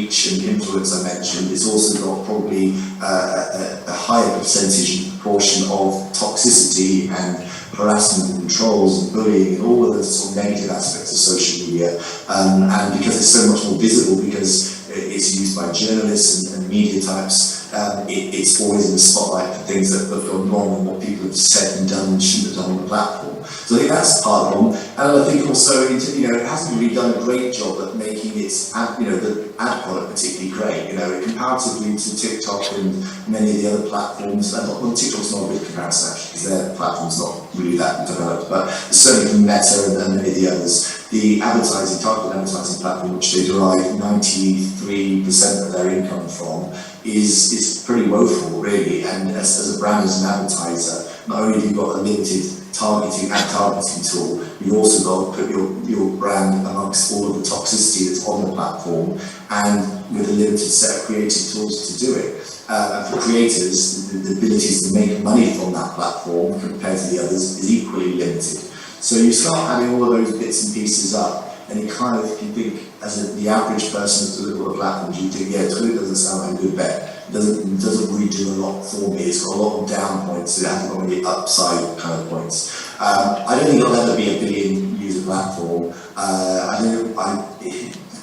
reach and influence I mentioned, it's also got probably a higher percentage and proportion of toxicity and harassment and trolls and bullying and all of the sort of negative aspects of social media. And because it's so much more visible, because it's used by journalists and media types, it's always in the spotlight for things that have gone wrong and what people have said and done and shouldn't have done on the platform. So I think that's part of the problem. And I think also, it hasn't really done a great job at making its the ad product particularly great. Comparatively to TikTok and many of the other platforms, and TikTok's not a good comparison actually, because their platform's not really that developed, but certainly from Meta and many of the others, the targeted advertising platform, which they derive 93% of their income from, is pretty woeful, really. And as a brand, as an advertiser, not only have you got a limited ad targeting tool, you've also got to put your brand amongst all of the toxicity that's on the platform, and with a limited set of creative tools to do it. And for creators, the abilities to make money from that platform compared to the others is equally limited. So you start adding all of those bits and pieces up, and you think, as the average person who's look at the platforms, you think, yeah, Twitter doesn't sound like a good bet. It doesn't really do a lot for me. It's got a lot of down points. It hasn't got any upside kind of points. I don't think it'll ever be a billion user platform.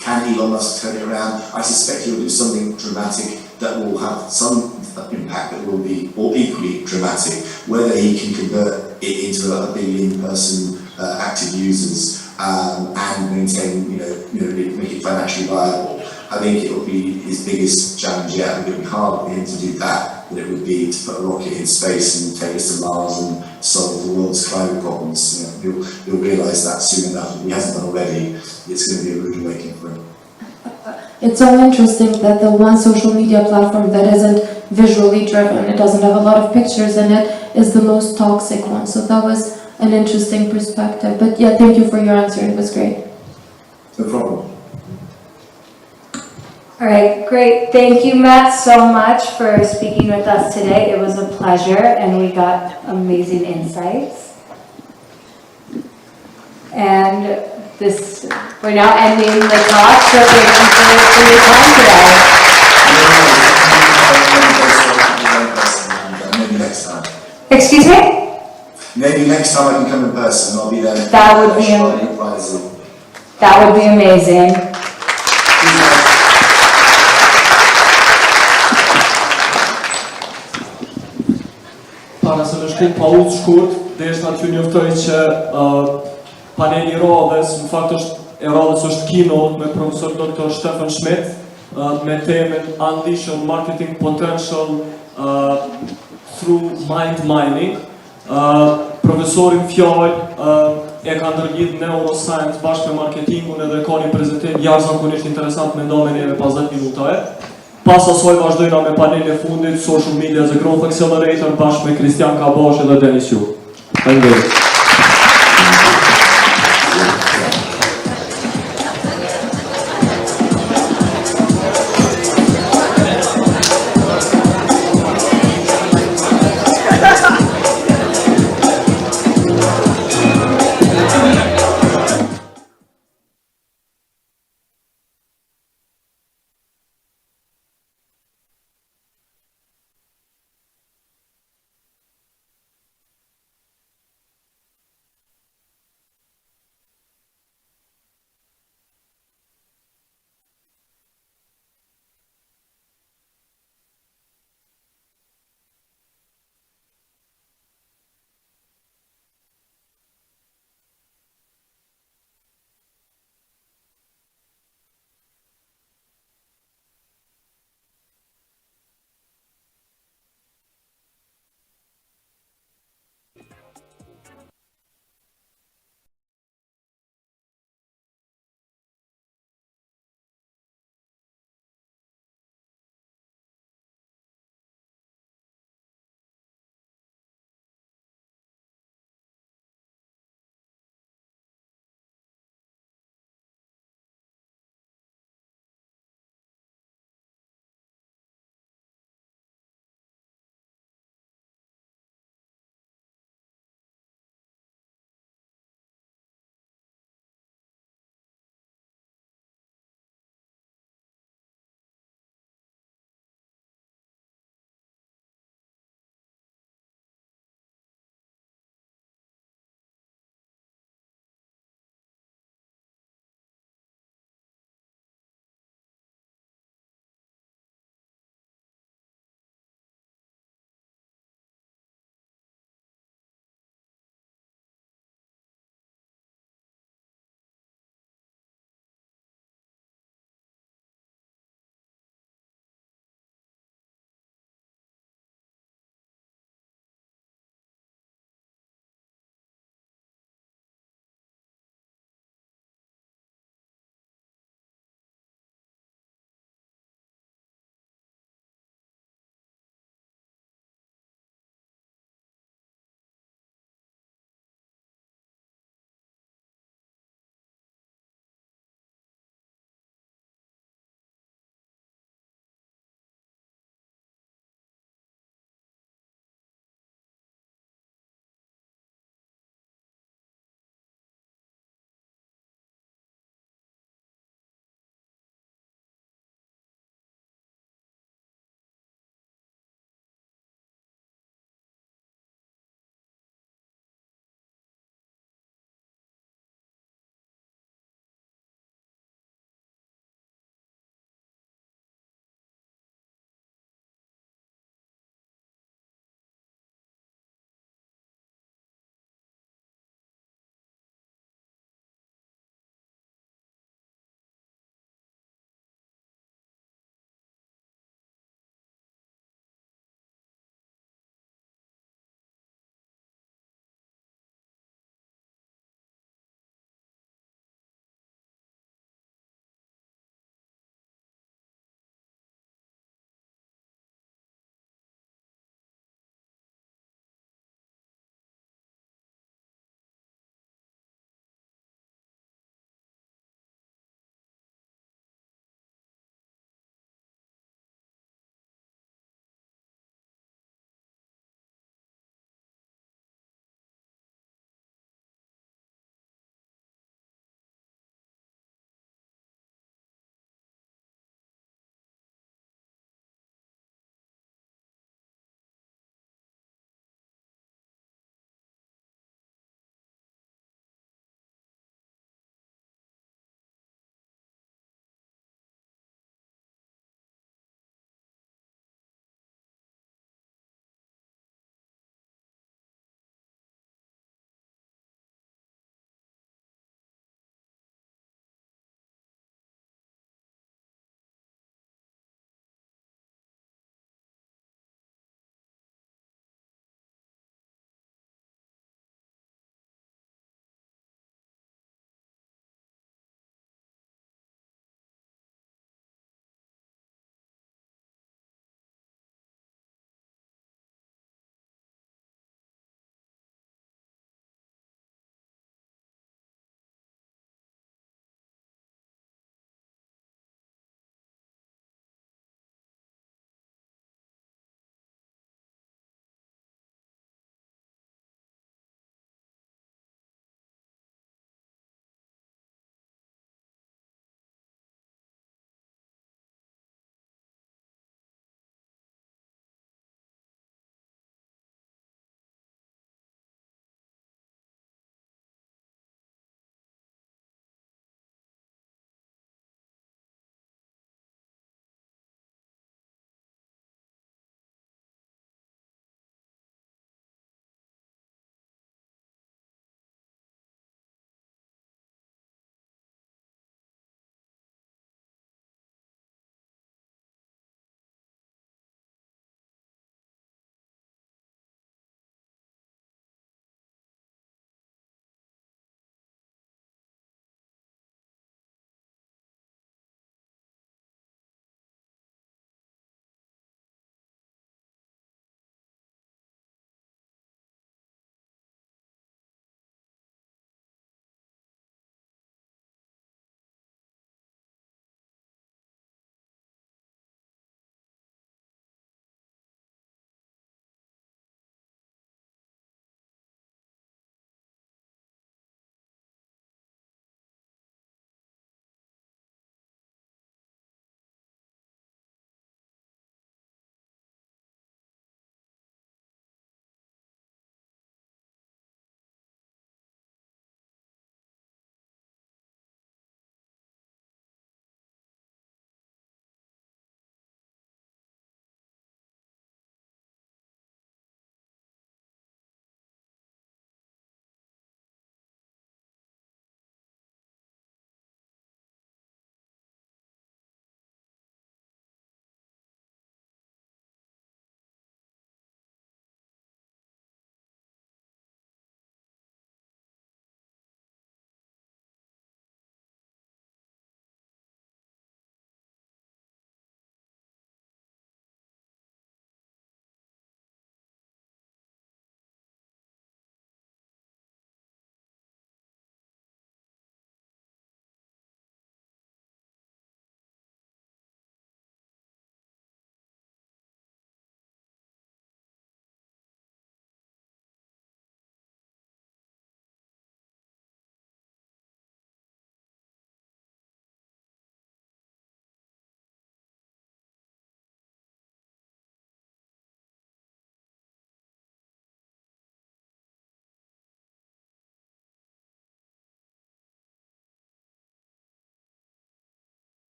Can Elon Musk turn it around? I suspect he'll do something dramatic that will have some impact that will be all equally dramatic. Whether he can convert it into a billion person active users and maintain, make it financially viable, I think it will be his biggest challenge yet. I think it would be harder for him to do that than it would be to put a rocket in space and take us to Mars and solve the world's climate problems. He'll realise that soon enough. If he hasn't done already, it's going to be a rude awakening for him. It's so interesting that the one social media platform that isn't visually driven, it doesn't have a lot of pictures in it, is the most toxic one. So that was an interesting perspective. But yeah, thank you for your answer. It was great. No problem. All right, great. Thank you, Matt, so much for speaking with us today. It was a pleasure, and we got amazing insights. And we're now ending the talk, so thank you for your time today. Maybe next time. Excuse me? Maybe next time I can come in person. I'll be there. That would be amazing. Para se në shkrim pauzë shkurt, deshta t'ju njoftoj që paneli i radhës, në fakt radhës është keynote me profesor Dr. Stefan Schmidt me temën Unleashing Marketing Potential through Mind Mining. Profesorin fjalë e ka ndërlidh neuroscience bashkë me marketingun edhe ka një prezantim jashtëzakonisht interesant me ndomen e 50 minuta. Pas asoj vazhdojna me panelin e fundit Social Media as a Growth Accelerator bashkë me Kristian Kabash edhe Denis Ju. Faleminderit.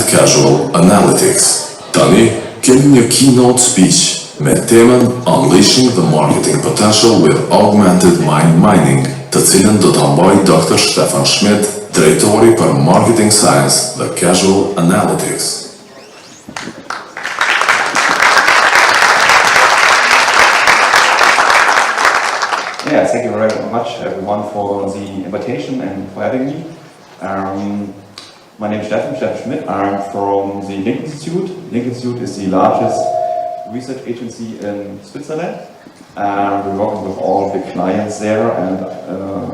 Casual Analytics. Tani kemi një keynote speech me temën Unleashing the Marketing Potential with Augmented Mind Mining, të cilën do ta mbajë Dr. Stefan Schmidt, drejtori për Marketing Science dhe Casual Analytics. Yeah, thank you very much everyone for the invitation and for having me. My name is Stefan Schmidt. I'm from the Link Institute. Link Institute is the largest research agency in Switzerland. We're working with all big clients there, and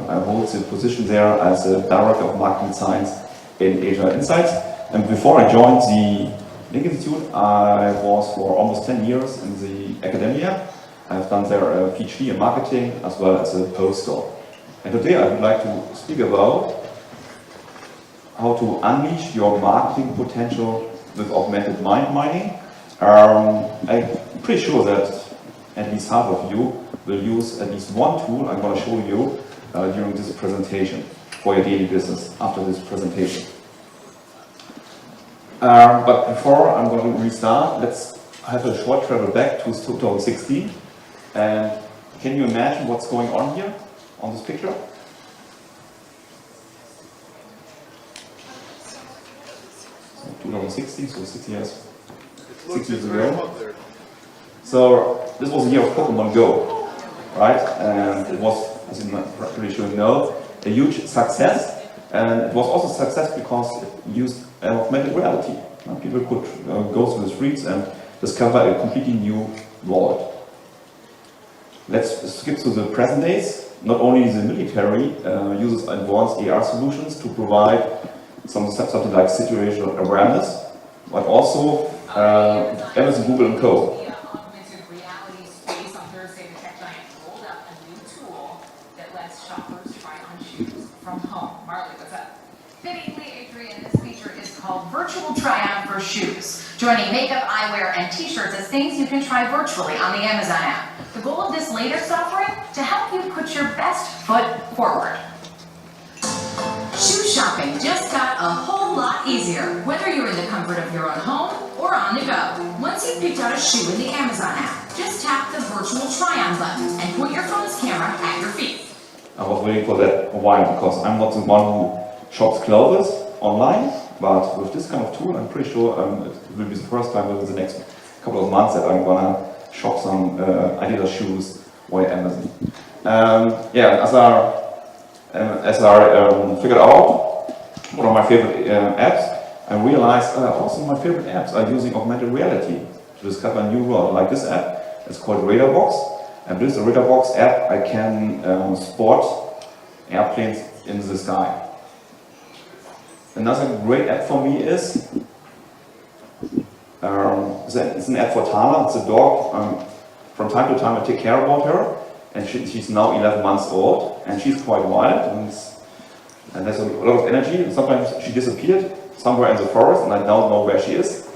I hold the position there as a Director of Marketing Science in Asia Insights. And before I joined the Link Institute, I was for almost 10 years in the academia. I've done there a PhD in marketing as well as a postdoc. And today I would like to speak about how to unleash your marketing potential with augmented mind mining. I'm pretty sure that at least half of you will use at least one tool I'm going to show you during this presentation for your daily business after this presentation. But before I'm going to restart, let's have a short travel back to 2016. And can you imagine what's going on here on this picture? So 2016, so 6 years ago. So this was the year of Pokemon Go, right? And it was, as you pretty sure you know, a huge success. And it was also a success because it used augmented reality. People could go through the streets and discover a completely new world. Let's skip to the present days. Not only the military uses advanced AR solutions to provide something like situational awareness, but also Amazon, Google, and Co. The augmented reality space on Thursday, the tech giant rolled out a new tool that lets shoppers try on shoes from home. Marley, what's up? Fittingly, Adrian, this feature is called Virtual Try-On for Shoes, joining makeup, eyewear, and t-shirts as things you can try virtually on the Amazon app. The goal of this latest offering? To help you put your best foot forward. Shoe shopping just got a whole lot easier, whether you're in the comfort of your own home or on the go. Once you've picked out a shoe in the Amazon app, just tap the virtual try-on button and put your phone's camera at your feet. I was waiting for that a while because I'm not the one who shops clothes online, but with this kind of tool, I'm pretty sure it will be the first time within the next couple of months that I'm gonna shop some Adidas shoes via Amazon. As I figured out one of my favorite apps, I realized also my favorite apps are using augmented reality to discover a new world. Like this app, it's called Radarbox, and with the Radarbox app, I can spot airplanes in the sky. Another great app for me is it's an app for Tala. It's a dog. From time to time, I take care about her, and she's now 11 months old, and she's quite wild, and there's a lot of energy. And sometimes she disappeared somewhere in the forest, and I don't know where she is.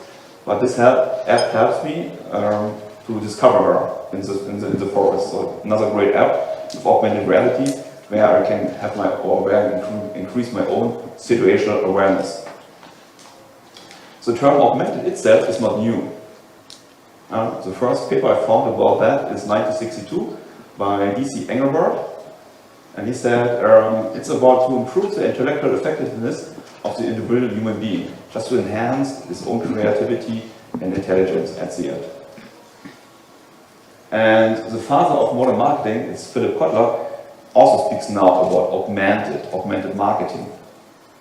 But this app helps me to discover her in the forest. So another great app of augmented reality, where I can have increase my own situational awareness. The term augmented itself is not new. The first paper I found about that is 1962 by D.C. Engelbert, and he said it's about to improve the intellectual effectiveness of the individual human being, just to enhance his own creativity and intelligence at the end. And the father of modern marketing is Philip Kotler, also speaks now about augmented marketing.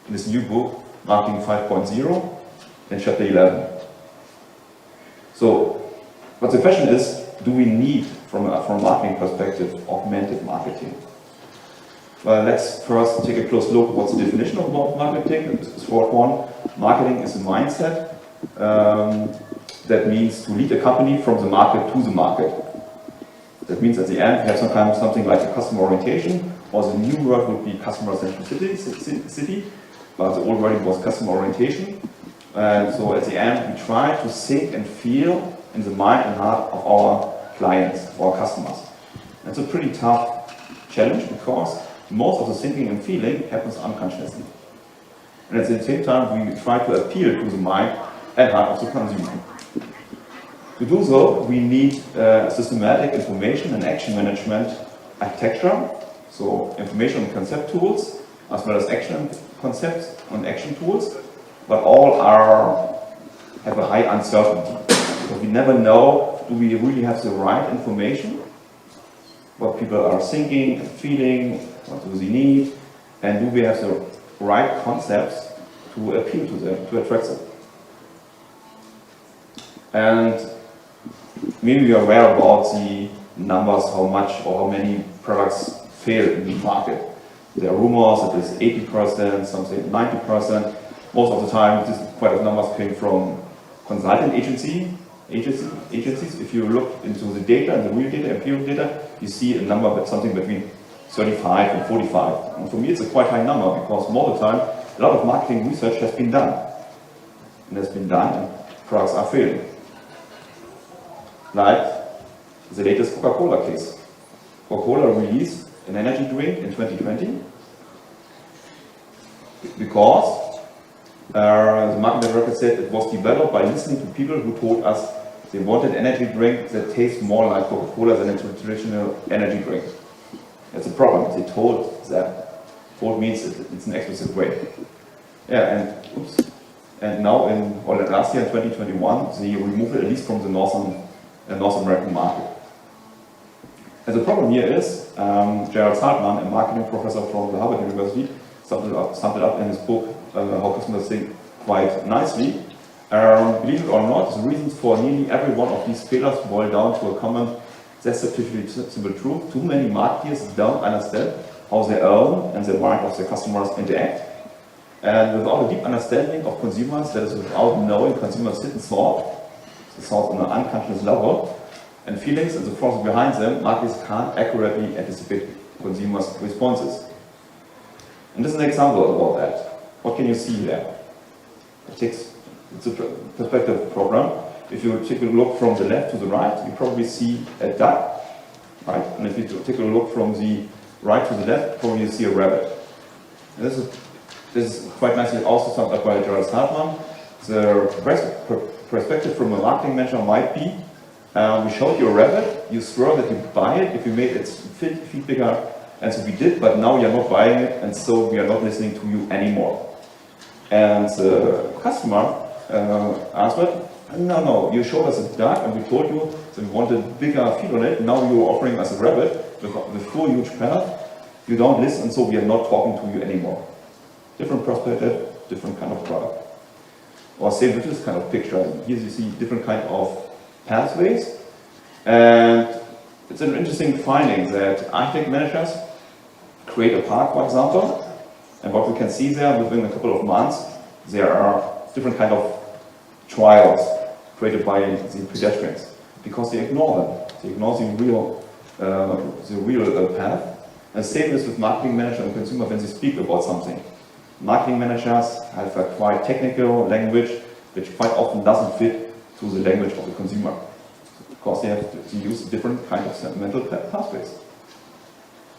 In his new book, Marketing 5.0, in chapter 11. So, but the question is, do we need, from a marketing perspective, augmented marketing? Well, let's first take a close look at what's the definition of marketing. It's a short one. Marketing is a mindset that means to lead a company from the market to the market. That means at the end we have something like a customer orientation, or the new word would be customer centricity, but the old wording was customer orientation. And so at the end we try to think and feel in the mind and heart of our clients, of our customers. It's a pretty tough challenge because most of the thinking and feeling happens unconsciously. and at the same time we try to appeal to the mind and heart of the consumer. To do so, we need systematic information and action management architecture, so information and concept tools, as well as action concepts and action tools, but all have a high uncertainty. So we never know, do we really have the right information, what people are thinking and feeling, what do they need, and do we have the right concepts to appeal to them, to attract them. And maybe you are aware about the numbers, how much or how many products fail in the market. There are rumors that it's 80%, some say 90%. Most of the time, this quite a numbers came from consulting agencies. If you look into the data, and the real data, empirical data, you see a number of something between 35 and 45. And for me, it's a quite high number because most of the time, a lot of marketing research has been done. And has been done, and products are failing. Like the latest Coca-Cola case. Coca-Cola released an energy drink in 2020 because the market director said it was developed by listening to people who told us they wanted energy drink that tastes more like Coca-Cola than a traditional energy drink. That's a problem. They told that. Told means it's an explicit way. Yeah, and now last year in 2021, they removed it at least from the North American market. And the problem here is, Gerald Saltman, a marketing professor from the Harvard University, summed it up in his book, How Customers Think, quite nicely. Believe it or not, the reasons for nearly every one of these failures boil down to a common, deceptively simple truth. Too many marketeers don't understand how their own and the mind of their customers interact. And without a deep understanding of consumers, that is without knowing consumers' hidden thought on an unconscious level, and feelings and the forces behind them, marketers can't accurately anticipate consumers' responses. And this is an example about that. What can you see there? It's a perspective program. If you take a look from the left to the right, you probably see a duck, right? And if you take a look from the right to the left, probably you see a rabbit. And this is quite nicely also summed up by Gerald Saltman. The perspective from a marketing manager might be, we showed you a rabbit, you swore that you buy it if you made its feet bigger, and so we did, but now you're not buying it, and so we are not listening to you anymore. And the customer answered, no, you showed us a duck, and we told you that we wanted bigger feet on it, now you're offering us a rabbit with full huge palate, you don't listen, so we are not talking to you anymore. Different perspective, different kind of product. Or same with this kind of picture. Here you see different kind of pathways. And it's an interesting finding that architect managers create a park, for example, and what we can see there within a couple of months, there are different kind of trials created by the pedestrians because they ignore them. They ignore the real path. And same is with marketing manager and consumer when they speak about something. Marketing managers have a quite technical language which quite often doesn't fit to the language of the consumer because they have to use different kind of mental pathways.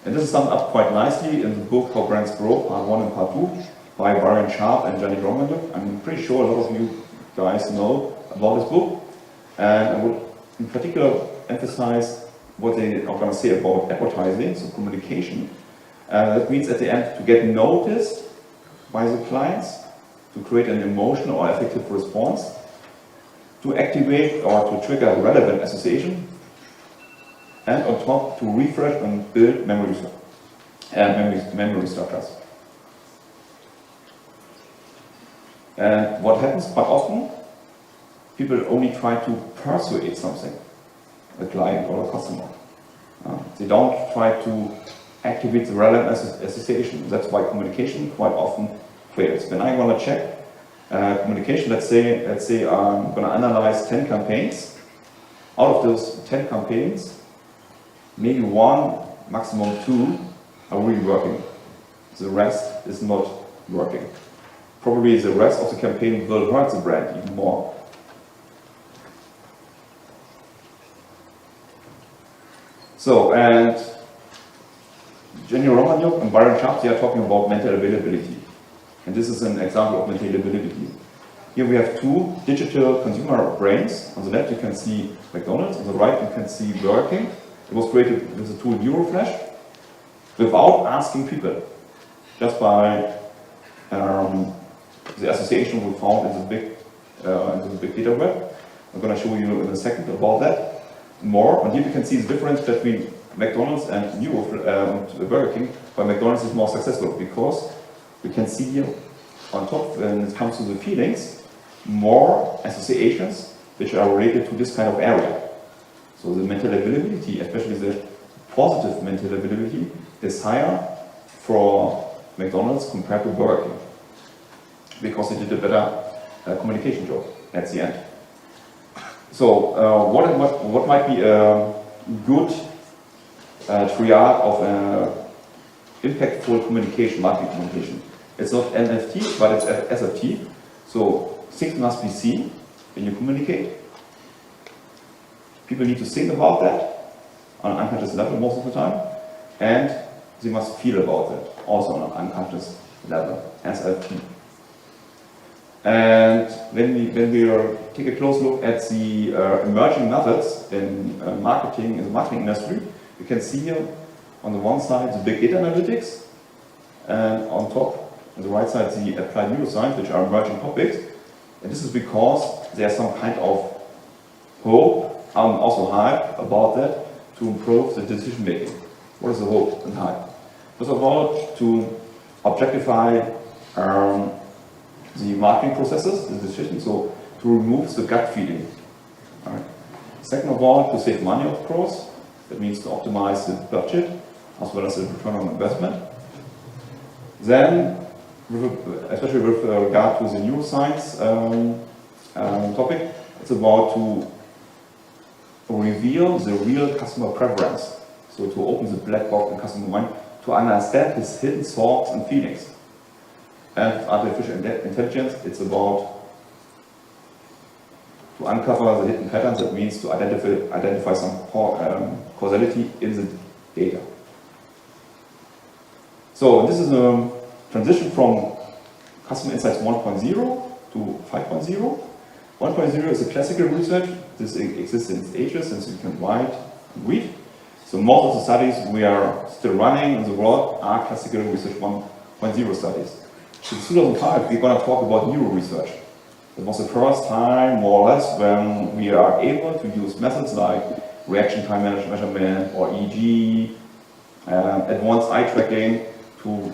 And this is summed up quite nicely in the book How Brands Grow, Part 1 and Part 2 by Byron Sharp and Jenny Romanuk. I'm pretty sure a lot of you guys know about this book. And I would in particular emphasize what they are going to say about advertising, so communication. That means at the end to get noticed by the clients, to create an emotional or affective response, to activate or to trigger relevant association, and on top to refresh and build memory structures. And what happens quite often, people only try to persuade something, a client or a customer. They don't try to activate the relevant association. That's why communication quite often fails. When I want to check communication, let's say I'm going to analyze 10 campaigns. Out of those 10 campaigns, maybe 1, maximum 2 are really working. The rest is not working. Probably the rest of the campaign will hurt the brand even more. So, and Jenny Romanuk and Byron Sharp, they are talking about mental availability. And this is an example of maintainability. Here we have two digital consumer brains. On the left you can see McDonald's, on the right you can see Burger King. It was created with the tool Euroflash without asking people, just by the association we found in the big data web. I'm going to show you in a second about that more. And here you can see the difference between McDonald's and Burger King, where McDonald's is more successful because we can see here on top, when it comes to the feelings, more associations which are related to this kind of area. So the mental availability, especially the positive mental availability, is higher for McDonald's compared to Burger King, because they did a better communication job at the end. So what might be a good triad of impactful communication, marketing communication? It's not NFT, but it's SFT. So things must be seen when you communicate. People need to think about that on an unconscious level most of the time, and they must feel about that also on an unconscious level, SFT. And when we take a close look at the emerging methods in marketing, in the marketing industry, you can see here on the one side the big data analytics, and on top, on the right side, the applied neuroscience, which are emerging topics. And this is because there's some kind of hope and also hype about that to improve the decision making. What is the hope and hype? First of all, to objectify the marketing processes, the decision, so to remove the gut feeling. Right. Second of all, to save money, of course. That means to optimize the budget as well as the return on investment. Then, especially with regard to the neuroscience topic, it's about to reveal the real customer preference. So to open the black box in customer mind, to understand his hidden thoughts and feelings. And artificial intelligence, it's about to uncover the hidden patterns. That means to identify some causality in the data. So this is a transition from Customer Insights 1.0 to 5.0. 1.0 is a classical research. This exists in stages, since you can write and read. So most of the studies we are still running in the world are classical research 1.0 studies. Since 2005, we're going to talk about neuro research. It was the first time, more or less, when we are able to use methods like reaction time measurement or EEG, advanced eye tracking to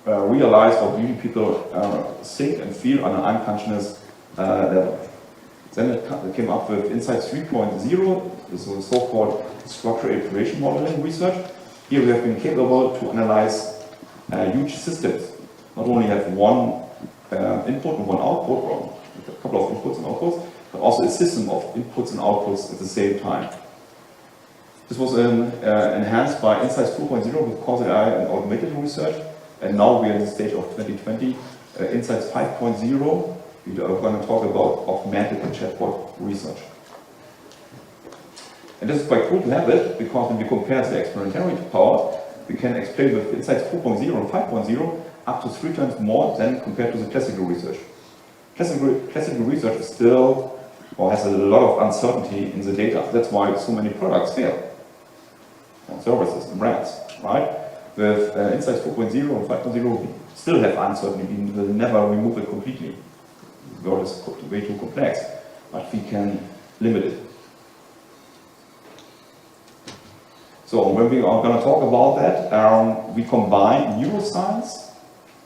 realize what really people think and feel on an unconscious level. Then it came up with Insights 3.0, this was so-called structural iteration modeling research. Here we have been capable to analyze huge systems. Not only have one input and one output, or a couple of inputs and outputs, but also a system of inputs and outputs at the same time. This was enhanced by Insights 2.0 with causal AI and automated research, and now we are in the stage of 2020, Insights 5.0. We are going to talk about augmented and chatbot research. And this is quite cool to have it, because when we compare the experimental power, we can explain with Insights 4.0 and 5.0 up to 3 times more than compared to the classical research. Classical research is still, or has a lot of uncertainty in the data. That's why so many products fail, and services and brands, right? With Insights 4.0 and 5.0, we still have uncertainty. We will never remove it completely. The world is way too complex, but we can limit it. So when we are going to talk about that, we combine neuroscience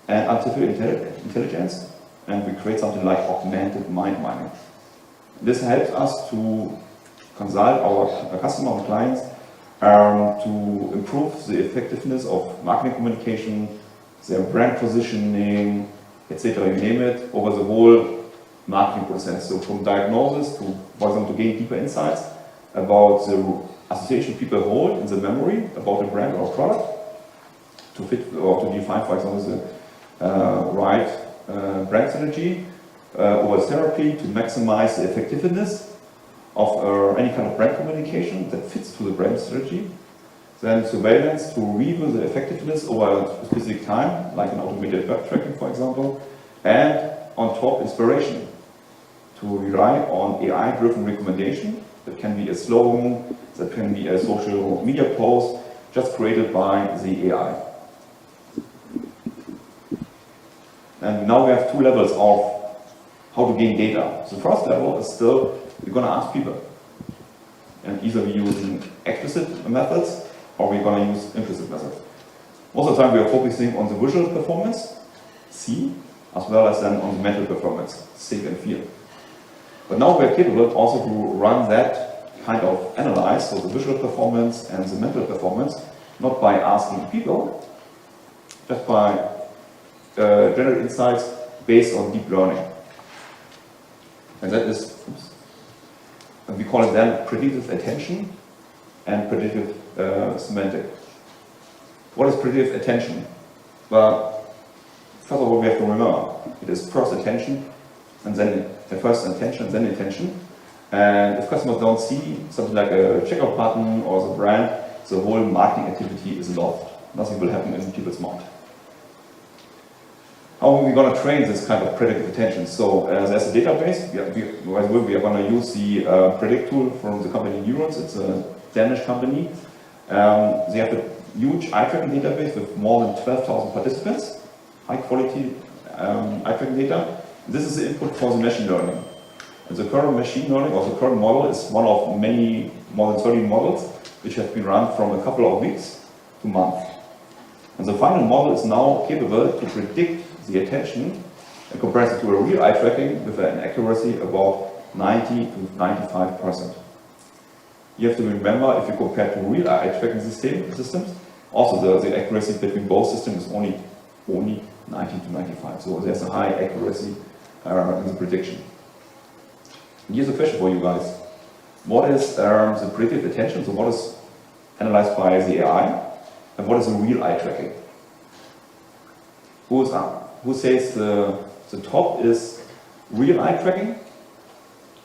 and artificial intelligence, and we create something like augmented mind mining. This helps us to consult our customer and clients to improve the effectiveness of marketing communication, their brand positioning, etc., you name it, over the whole marketing process. So from diagnosis to, for example, to gain deeper insights about the association people hold in the memory about a brand or a product, to fit or to define, for example, the right brand strategy, over therapy to maximize the effectiveness of any kind of brand communication that fits to the brand strategy. then surveillance to review the effectiveness over a specific time, like an automated web tracking, for example, and on top, inspiration, to rely on AI-driven recommendation. That can be a slogan, that can be a social media post, just created by the AI. And now we have two levels of how to gain data. The first level is still, we're going to ask people. And either we're using explicit methods, or we're going to use implicit methods. Most of the time we are focusing on the visual performance, see, as well as then on the mental performance, think and feel. But now we're capable also to run that kind of analyze, so the visual performance and the mental performance, not by asking people, just by general insights based on deep learning. And that is, and we call it then predictive attention and predictive semantic. What is predictive attention? Well, first of all, we have to remember, it is first attention, and then first attention, and then attention. And if customers don't see something like a checkout button or the brand, the whole marketing activity is lost. Nothing will happen in people's mind. How are we going to train this kind of predictive attention? So there's a database. We are going to use the predict tool from the company Neurons. It's a Danish company. They have a huge eye-tracking database with more than 12,000 participants, high-quality eye-tracking data. This is the input for the machine learning. And the current machine learning, or the current model, is one of many, more than 30 models, which have been run from a couple of weeks to months. And the final model is now capable to predict the attention in comparison to a real eye tracking with an accuracy about 90 to 95%. You have to remember, if you compare to real eye tracking systems, also the accuracy between both systems is only 90 to 95. So there's a high accuracy in the prediction. And here's a question for you guys. What is the predictive attention? So what is analyzed by the AI? And what is the real eye tracking? Who says the top is real eye tracking?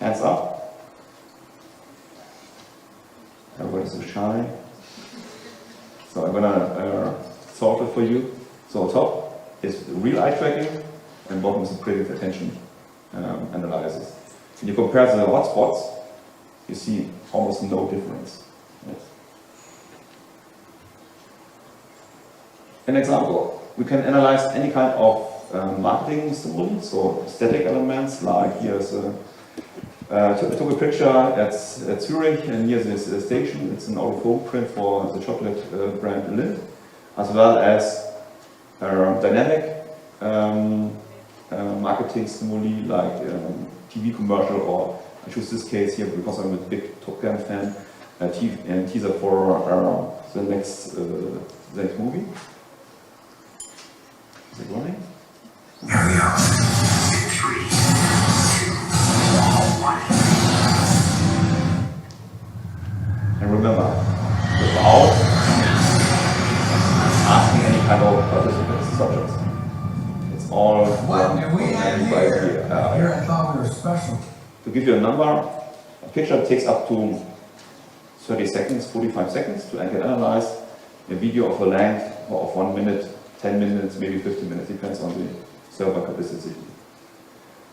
Hands up. Everybody's so shy. So I'm gonna solve it for you. So top is real eye tracking, and bottom is the predictive attention analysis. When you compare the hotspots, you see almost no difference. Yes. An example, we can analyze any kind of marketing stimuli, so static elements, like here's I took a picture at Zurich, and here's this station. It's an out-of-home print for the chocolate brand Lindt, as well as dynamic marketing stimuli like TV commercial, or I choose this case here because I'm a big Top Gun fan, and teaser for the next movie. Is it running? Here we go. 3, 2, 1. And remember, without asking any kind of participants, subjects. It's all What do we have here? Here I thought we were special. To give you a number, a picture takes up to 30 seconds, 45 seconds to analyze a video of a length of 1 minute, 10 minutes, maybe 15 minutes, depends on the server capacity.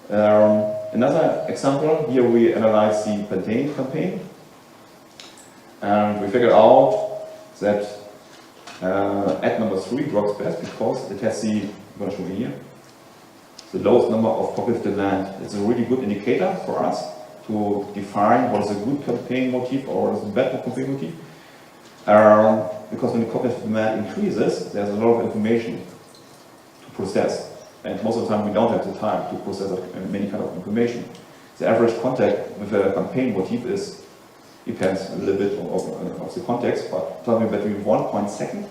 Another example, here we analyze the Pantene campaign, and we figured out that ad number 3 works best because it has the, I'm going to show you here, the lowest number of cognitive demand. It's a really good indicator for us to define what is a good campaign motif or what is a bad campaign motif. Because when the cognitive demand increases, there's a lot of information to process. And most of the time we don't have the time to process many kind of information. The average contact with a campaign motif depends a little bit of the context, but something between 1 second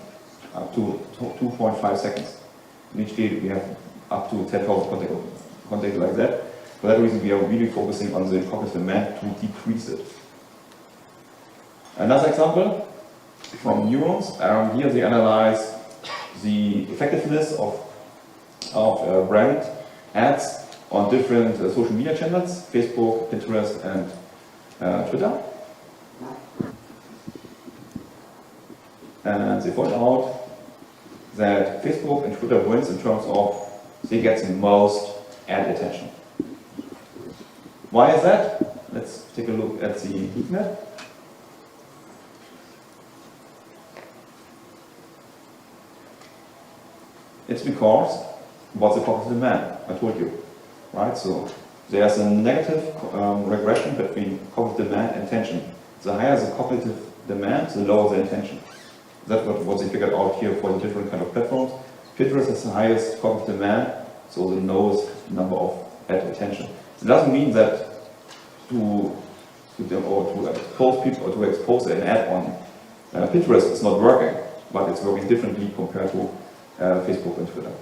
up to 2.5 seconds. In each day we have up to 10,000 contacts like that. For that reason we are really focusing on the cognitive demand to decrease it. Another example from Neurons, here they analyze the effectiveness of brand ads on different social media channels, Facebook, Pinterest, and Twitter. and they point out that Facebook and Twitter wins in terms of they get the most ad attention. Why is that? Let's take a look at the heat map. It's because what's the cognitive demand? I told you, right? So there's a negative regression between cognitive demand and attention. The higher the cognitive demand, the lower the attention. That's what they figured out here for the different kind of platforms. Pinterest has the highest cognitive demand, so the lowest number of ad attention. It doesn't mean that to expose people or to expose an ad on Pinterest is not working, but it's working differently compared to Facebook and Twitter.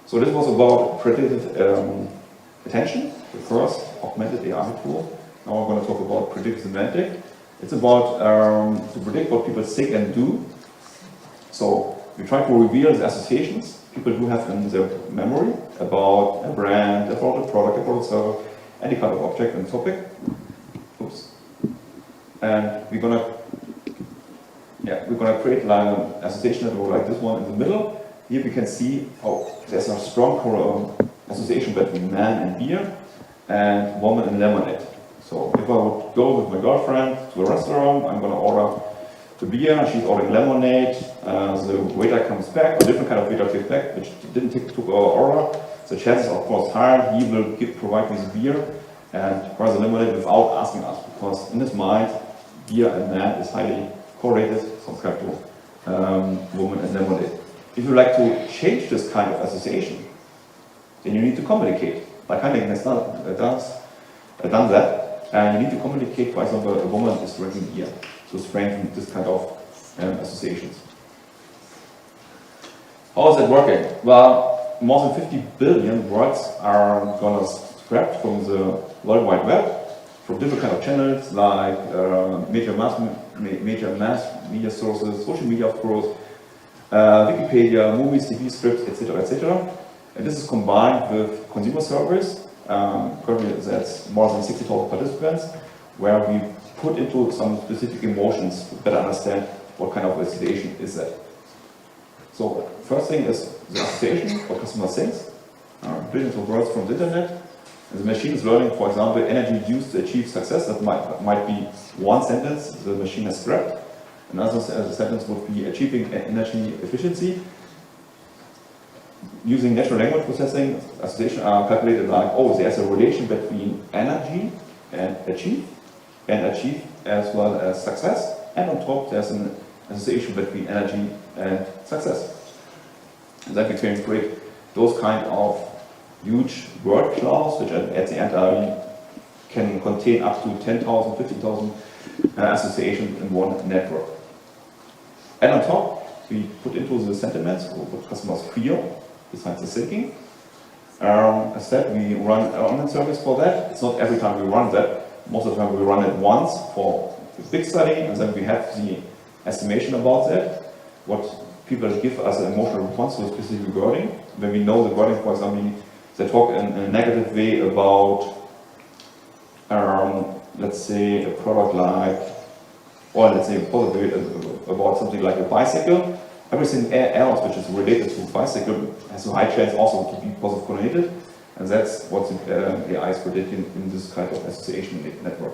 So this was about predictive attention, the first augmented AI tool. Now we're going to talk about predictive semantic. It's about to predict what people think and do. So we try to reveal the associations people do have in their memory about a brand, about a product, about a service, any kind of object and topic. Oops. And we're gonna create like an association network like this one in the middle. Here we can see there's a strong association between man and beer and woman and lemonade. So if I would go with my girlfriend to a restaurant, I'm gonna order the beer, she's ordering lemonade, the waiter comes back, a different kind of waiter came back, which didn't took our order. The chances are of course higher, he will provide me the beer and pour the lemonade without asking us, because in his mind, beer and man is highly correlated compared to woman and lemonade. If you like to change this kind of association, then you need to communicate. Like Heineken has done that, and you need to communicate, for example, a woman is drinking beer, to strengthen this kind of associations. How is that working? Well, more than 50 billion words are gonna scrapped from the World Wide Web, from different kind of channels like major mass media sources, social media of course, Wikipedia, movies, TV scripts, etc., etc. And this is combined with consumer surveys. Currently that's more than 60,000 participants, where we put into some specific emotions to better understand what kind of association is that. So first thing is the association, what customer thinks, billions of words from the internet. And the machine is learning, for example, energy used to achieve success. That might be one sentence the machine has scrapped. Another sentence would be achieving energy efficiency. Using natural language processing, association are calculated like, there's a relation between energy and achieve as well as success. And on top, there's an association between energy and success. And then we can create those kind of huge word clouds, which at the end can contain up to 10,000, 15,000 associations in one network. And on top, we put into the sentiments, or what customers feel, besides the thinking. As said, we run an online service for that. It's not every time we run that. Most of the time we run it once for a big study, and then we have the estimation about that, what people give us an emotional response to a specific wording. When we know the wording, for example, they talk in a negative way about, let's say, a product like, or let's say a positive way about something like a bicycle. Everything else which is related to bicycle has a high chance also to be positive correlated, and that's what the AI is predicting in this kind of association network.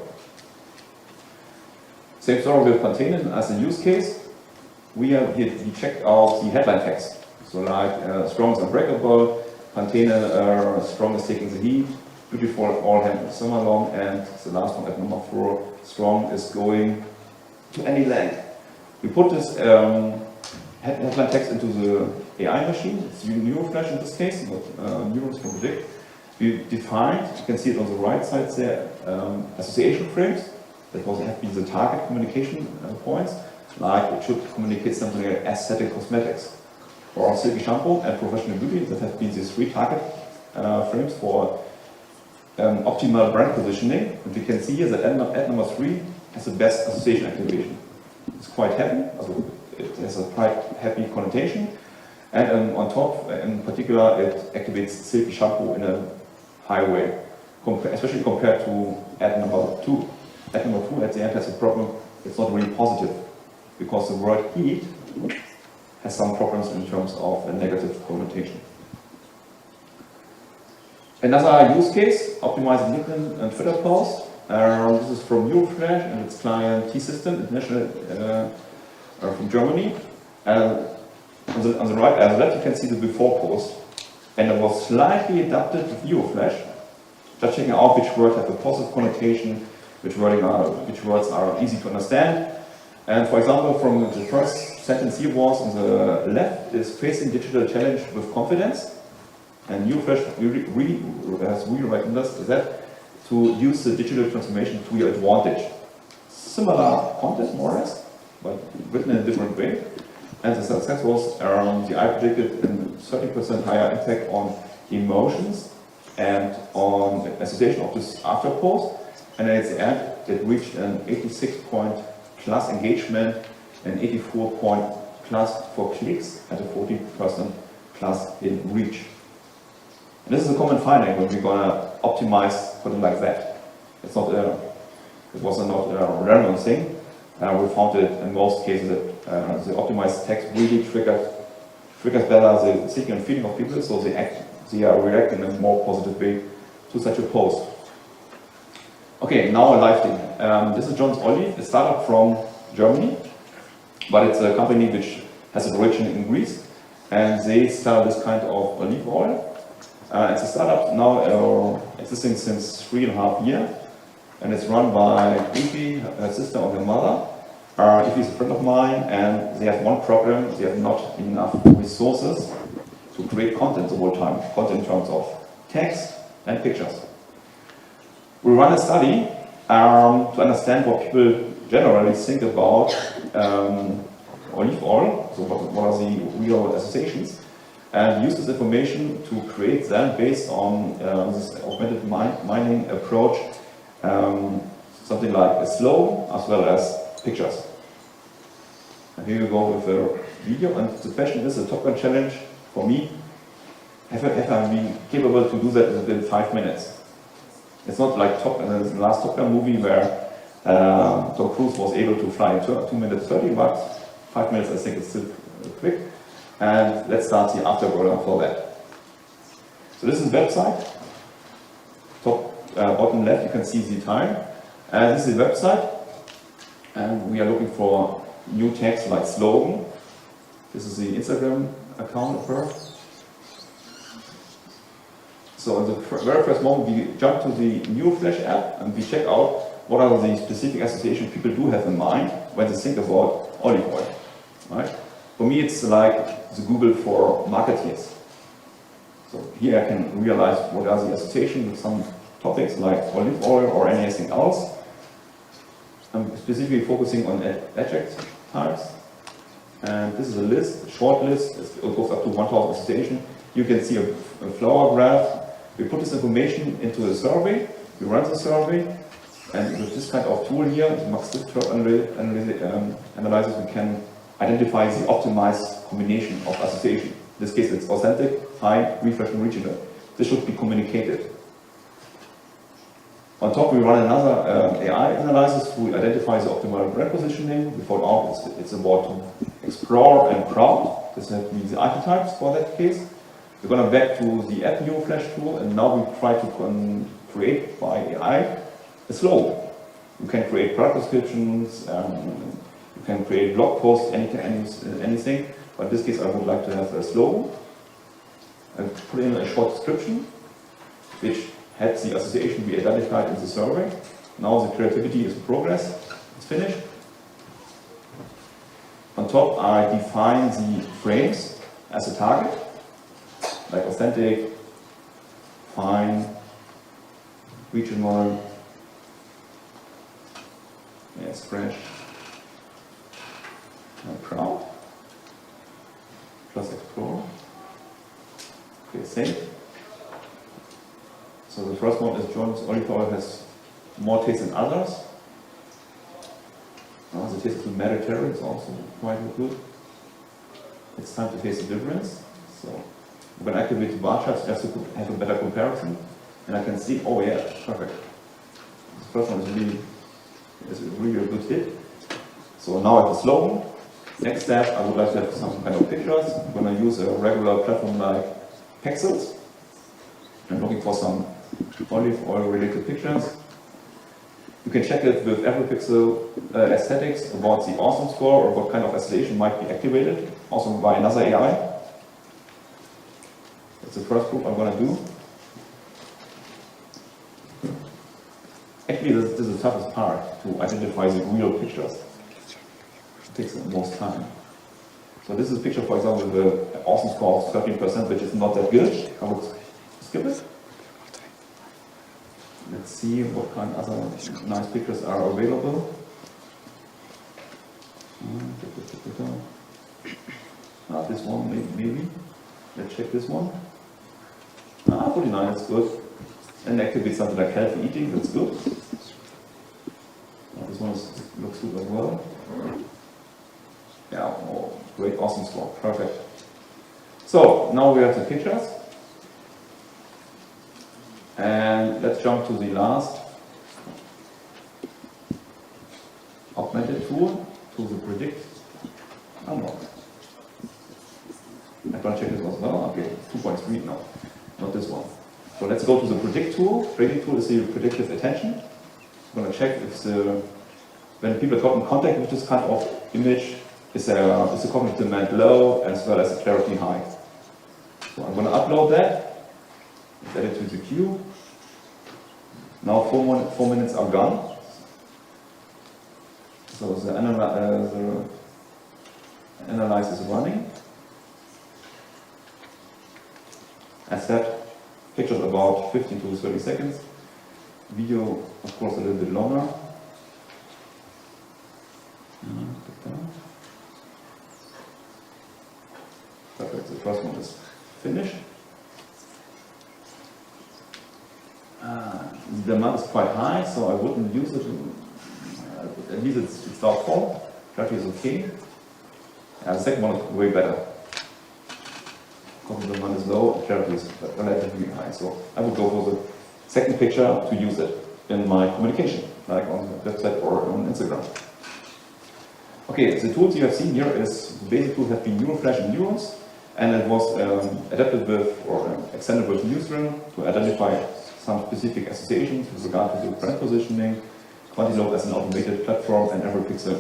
Same story with containers as a use case. We checked out the headline text. So like strong is unbreakable, container strong is taking the heat, beautiful all summer long, and the last one at number 4, strong is going to any length. We put this headline text into the AI machine. It's NeuroFlash in this case, but neurons can predict. We defined, you can see it on the right side there, association frames. That have been the target communication points, like it should communicate something like aesthetic cosmetics, or silky shampoo and professional beauty. That have been these 3 target frames for optimal brand positioning. And we can see here that ad number 3 has the best association activation. It's quite happy, it has a quite happy connotation, and on top, in particular, it activates silky shampoo in a high way, especially compared to ad number 2. Ad number 2 at the end has a problem, it's not really positive. because the word heat has some problems in terms of a negative connotation. Another use case, optimizing LinkedIn and Twitter posts. This is from Euroflash and its client T-System, international from Germany. On the right, on the left, you can see the before post, and it was slightly adapted with Euroflash, just checking out which words have a positive connotation, which words are easy to understand. And for example, from the first sentence here was on the left is facing digital challenge with confidence. And Euroflash really has recognized that to use the digital transformation to your advantage. Similar content, more or less, but written in a different way. And the success was the I predicted a 30% higher impact on emotions and on association of this after post. And at the end, it reached an 86-point plus engagement and 84-point plus for clicks and a 40% plus in reach. And this is a common finding when we're gonna optimize content like that. It's not it was not a random thing. We found it in most cases that the optimized text really triggers better the thinking and feeling of people, so they are reacting in a more positive way to such a post. Okay, now a live thing. This is John's Olive, a startup from Germany, but it's a company which has an origin in Greece, and they sell this kind of olive oil. It's a startup now existing since 3.5 years, and it's run by Evie, her sister and her mother. Evie is a friend of mine, and they have one problem: they have not enough resources to create content the whole time. Content in terms of text and pictures. We run a study to understand what people generally think about olive oil. So what are the real associations? And use this information to create them based on this augmented mining approach, something like a slow as well as pictures. And here we go with a video, and the question is, the Top Gun challenge for me, have I been capable to do that within 5 minutes? It's not like the last Top Gun movie where Tom Cruise was able to fly in 2 minutes 30, but 5 minutes I think is still quick. And let's start the afterburner for that. So this is the website. Top bottom left you can see the time. And this is the website. And we are looking for new text like slogan. This is the Instagram account of her. So in the very first moment we jump to the Euroflash app and we check out what are the specific associations people do have in mind when they think about olive oil. Right? For me, it's like the Google for marketeers. So here I can realize what are the associations with some topics like olive oil or anything else. I'm specifically focusing on adjective types. And this is a list, a short list. It goes up to 1,000 associations. You can see a flower graph. We put this information into a survey. We run the survey. And with this kind of tool here, the max analysis, we can identify the optimized combination of association. In this case, it's authentic, high, refresh, and regional. This should be communicated. On top, we run another AI analysis to identify the optimal brand positioning. We found out it's about to explore and crowd. This means the archetypes for that case. We're going to back to the app Euroflash tool, and now we try to create by AI a slogan. You can create product descriptions. You can create blog posts, anything, but in this case I would like to have a slogan and put in a short description which had the association we identified in the survey. Now the creativity is in progress, it's finished. On top I define the frames as a target, like authentic, fine, regional, yes, fresh, and proud, plus explore, okay, save. So the first one is John's olive oil has more taste than others. Now the taste of the Mediterranean is also quite good. It's time to taste the difference. So when I activate the bar charts, just to have a better comparison, and I can see, oh yeah, perfect. This first one is really a good hit. So now I have a slogan. Next step, I would like to have some kind of pictures. I'm going to use a regular platform like Pexels. I'm looking for some olive oil related pictures. You can check it with every pixel aesthetics about the awesome score or what kind of isolation might be activated, also by another AI. That's the first group I'm going to do. Actually, this is the toughest part, to identify the real pictures. It takes the most time. So this is a picture, for example, with an awesome score of 13%, which is not that good. I would skip it. Let's see what kind of other nice pictures are available. This one, maybe. Let's check this one. 49 is good. And activate something like healthy eating, that's good. This one looks good as well. Yeah, oh, great, awesome score, perfect. So, now we have the pictures. And let's jump to the last augmented tool, to the predict. Unlock. I'm going to check this as well. Okay, 2.3 now, not this one. So let's go to the predict tool. Predict tool is the predictive attention. I'm going to check if when people got in contact with this kind of image, is the cognitive demand low as well as the clarity high. So I'm going to upload that, add it to the queue. Now 4 minutes are gone. So the analyze is running. As said, pictures about 15 to 30 seconds. Video, of course, a little bit longer. Perfect, the first one is finished. The demand is quite high, so I wouldn't use it. At least it's doubtful. Clarity is okay. And the second one is way better. Cognitive demand is low, clarity is relatively high. So I would go for the second picture to use it in my communication, like on the website or on Instagram. Okay, the tools you have seen here is the basic tools have been NeuroFlash and Neurons, and it was adapted with or extended with Newsroom to identify some specific associations with regard to the brand positioning, Quantilope as an automated platform, and every pixel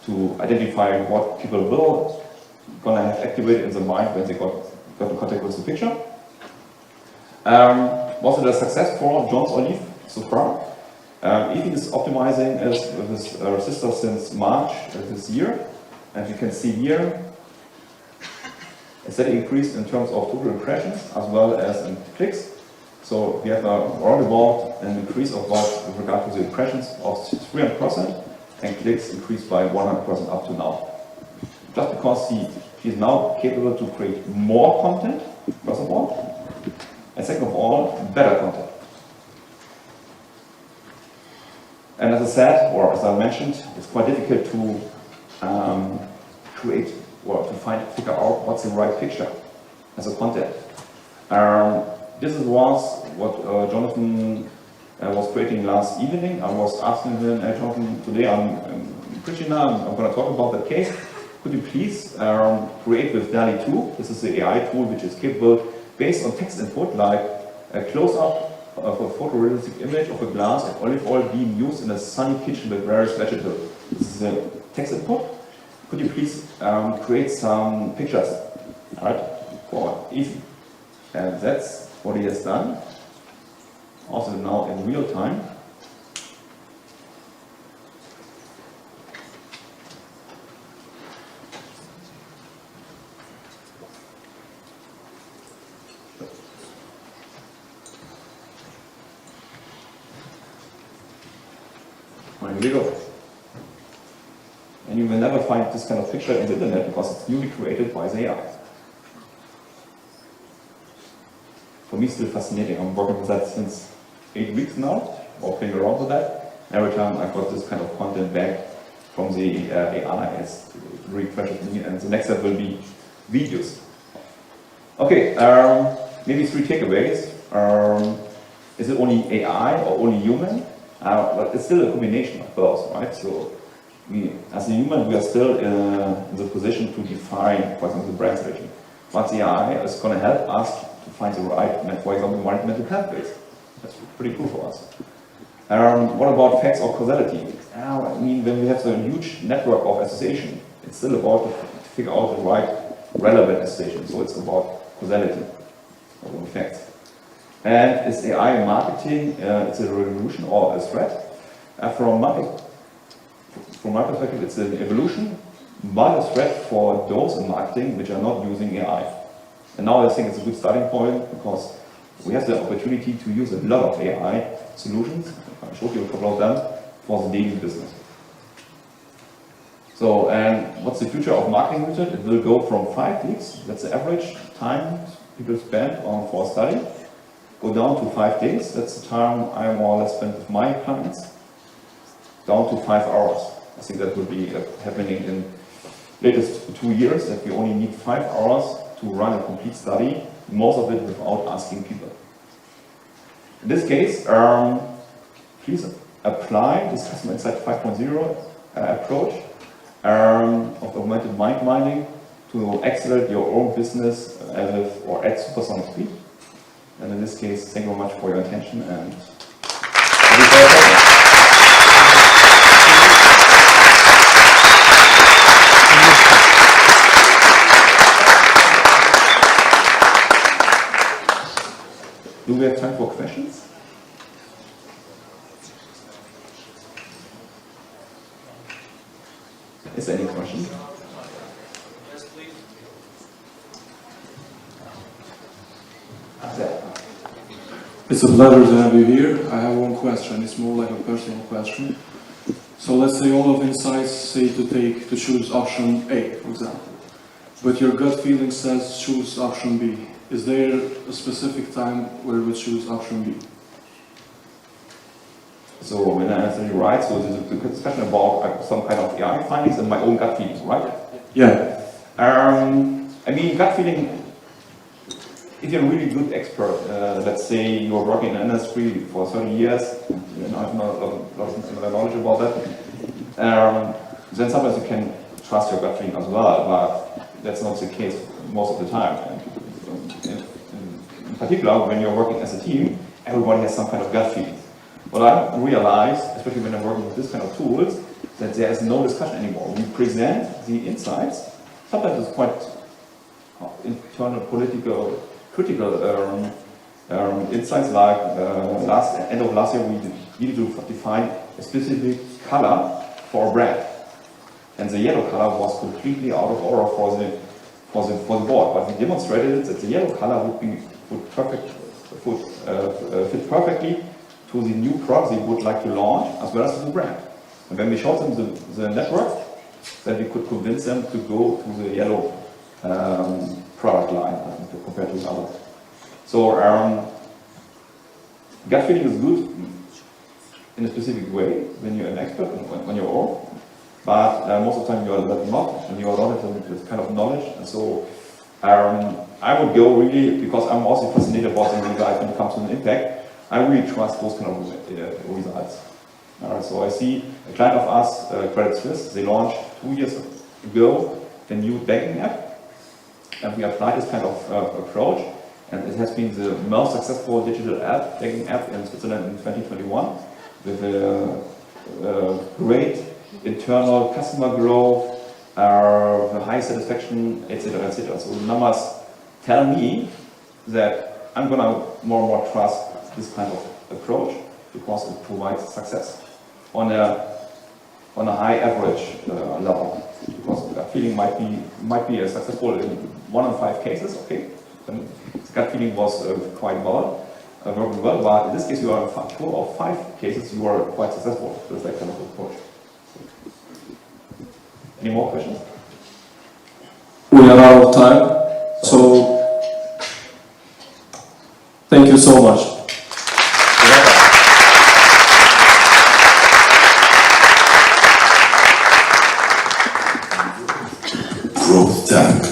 to identify what people will gonna have activated in the mind when they got in contact with the picture. Was it a success for John's Olive so far? Ethan is optimizing with his resistor since March this year, and you can see here a steady increase in terms of total impressions as well as in clicks. So we have around about an increase of about with regard to the impressions of 300% and clicks increased by 100% up to now. Just because he is now capable to create more content, first of all, and second of all, better content. And as I said, or as I mentioned, it's quite difficult to create or to figure out what's the right picture as a content. This was what Jonathan was creating last evening. I was asking him, today I'm in Pristina, I'm going to talk about that case. Could you please create with DALL-E 2, this is the AI tool which is capable, based on text input, like a close-up of a photorealistic image of a glass of olive oil being used in a sunny kitchen with various vegetables. This is a text input. Could you please create some pictures, right, for easy? And that's what he has done, also now in real time. Here we go. And you will never find this kind of picture in the internet because it's newly created by the AI. For me, it's still fascinating. I'm working with that since 8 weeks now, or playing around with that. Every time I got this kind of content back from the AI, it's really precious to me. And the next step will be videos. Okay, maybe 3 takeaways. Is it only AI or only human? But it's still a combination of both, right? So as a human, we are still in the position to define, for example, the brand strategy. But the AI is going to help us to find the right, for example, mental health base. That's pretty cool for us. What about facts or causality? I mean, when we have a huge network of association, it's still about to figure out the right relevant association. So it's about causality, or facts. And is AI marketing, it's a revolution or a threat? From my perspective, it's an evolution, but a threat for those in marketing which are not using AI. And now I think it's a good starting point because we have the opportunity to use a lot of AI solutions. I showed you a couple of them for the daily business. So, and what's the future of marketing budget? It will go from 5 weeks, that's the average time people spend for a study, go down to 5 days, that's the time I more or less spend with my clients, down to 5 hours. I think that will be happening in latest 2 years, that we only need 5 hours to run a complete study, most of it without asking people. In this case, please apply this Customer Insight 5.0 approach of augmented mind mining to accelerate your own business or at supersonic speed. And in this case, thank you very much for your attention and do we have time for questions? Is there any question? Yes, please. It's a pleasure to have you here. I have one question. It's more like a personal question. So let's say all of insights say to choose option A, for example, but your gut feeling says choose option B. Is there a specific time where we choose option B? So when I answer you right, so this is the discussion about some kind of AI findings and my own gut feelings, right? Yeah. I mean, gut feeling, if you're a really good expert, let's say you're working in an industry for 30 years, and I have not a lot of knowledge about that, then sometimes you can trust your gut feeling as well, but that's not the case most of the time. In particular, when you're working as a team, everybody has some kind of gut feeling. What I realized, especially when I'm working with this kind of tools, that there is no discussion anymore. We present the insights. Sometimes it's quite internal, political, critical insights. Like end of last year, we needed to define a specific color for a brand, and the yellow color was completely out of order for the board. But we demonstrated that the yellow color would fit perfectly to the new product they would like to launch, as well as to the brand. And when we showed them the network, then we could convince them to go to the yellow product line compared to the others. So gut feeling is good in a specific way when you're an expert, when you're all, but most of the time you are not, and you are not with kind of knowledge. And so I would go really, because I'm also fascinated about the results when it comes to an impact, I really trust those kind of results. So I see a client of us, Credit Suisse, they launched 2 years ago a new banking app, and we applied this kind of approach, and it has been the most successful digital banking app in Switzerland in 2021, with a great internal customer growth, high satisfaction, etc., etc. So the numbers tell me that I'm gonna more and more trust this kind of approach because it provides success on a high average level. Because gut feeling might be successful in 1 in 5 cases. Okay, and gut feeling was quite well, working well. But in this case, you are in 4 or 5 cases you are quite successful with that kind of approach. Any more questions? We are out of time, so thank you so much. Growth Tank.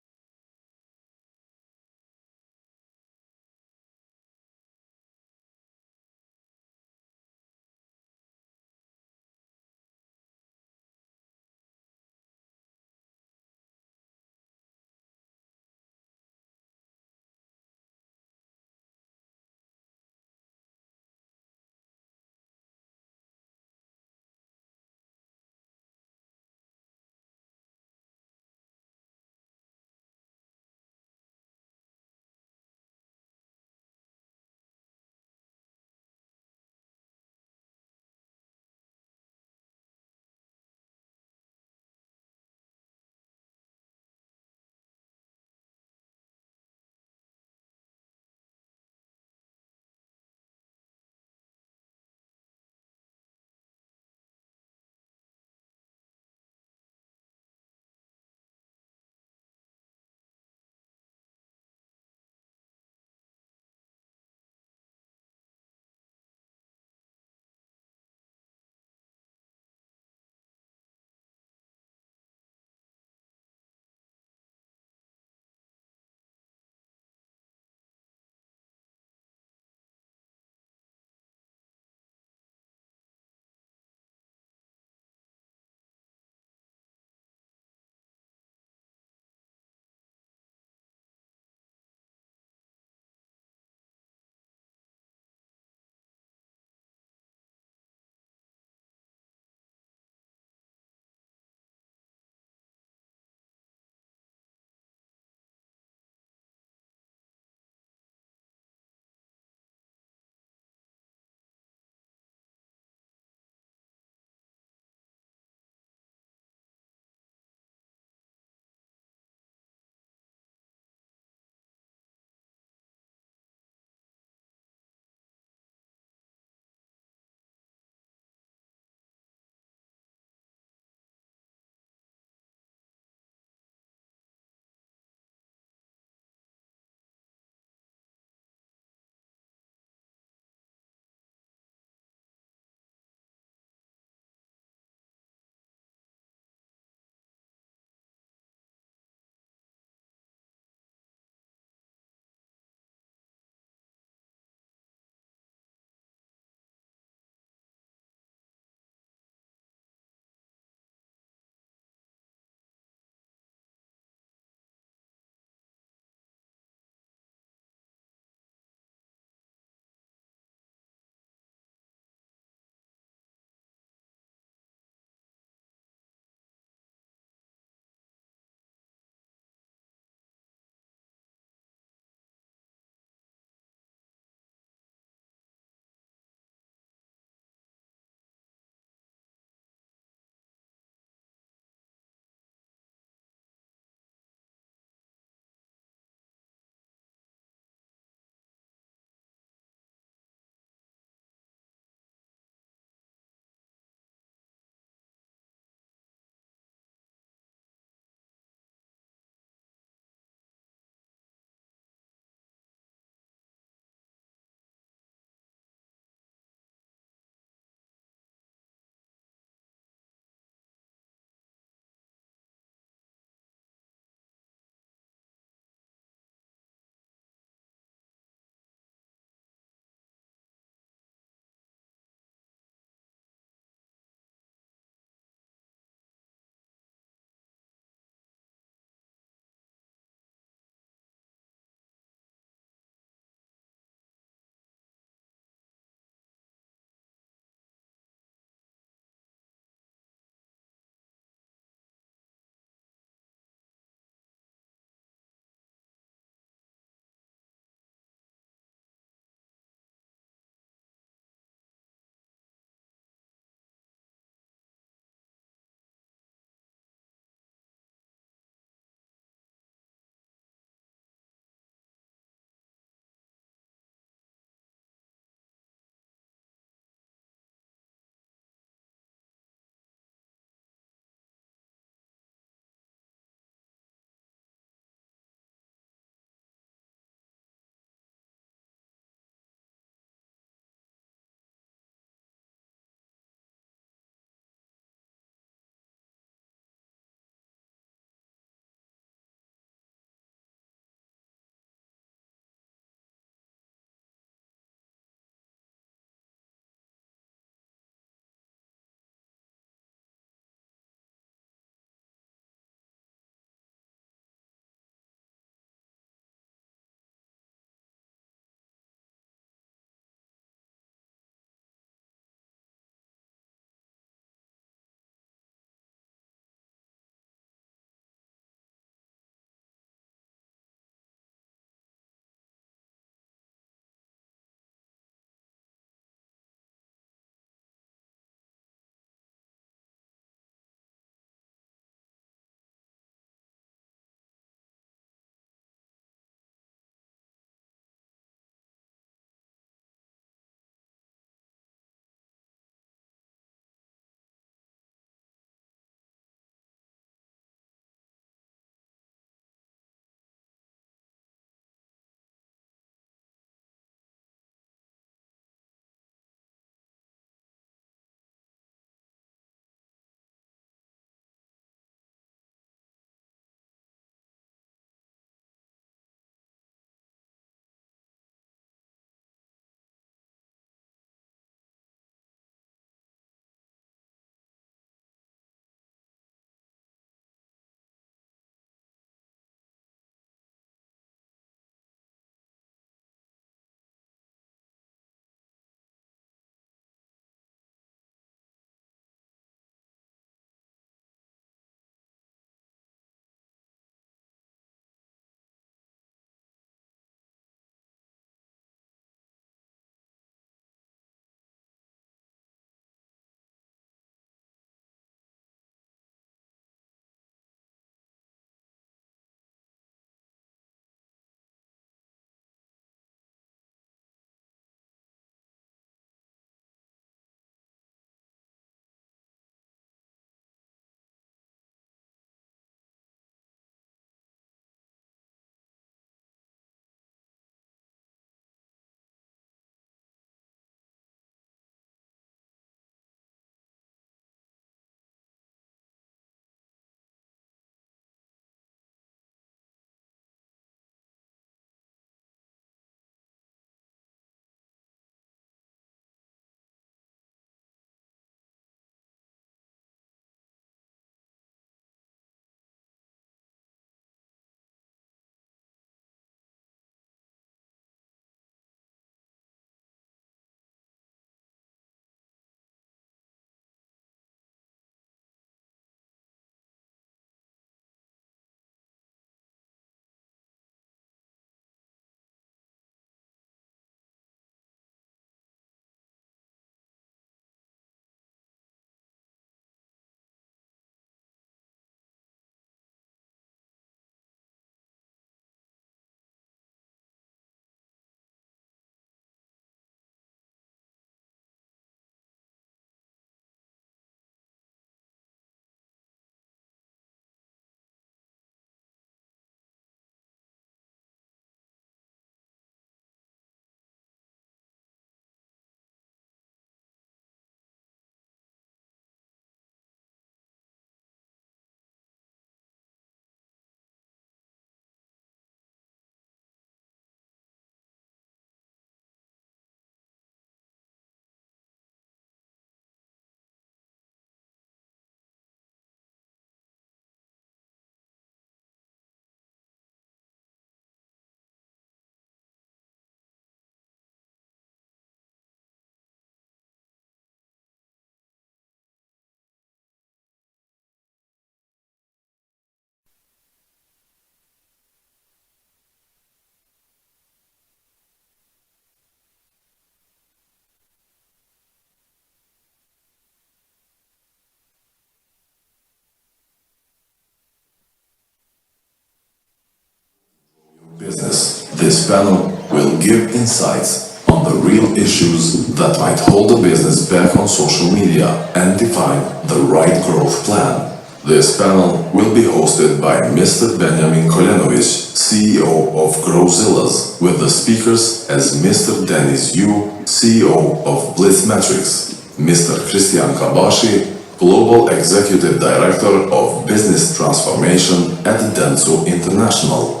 panel will give insights on the real issues that might hold a business back on social media and define the right growth plan. This panel will be hosted by Mr. Benjamin Kolenovic, CEO of Growzillas, with the speakers as Mr. Denis Yu, CEO of Blitzmetrics, Mr. Christian Kabashi, Global Executive Director of Business Transformation at Dentsu International.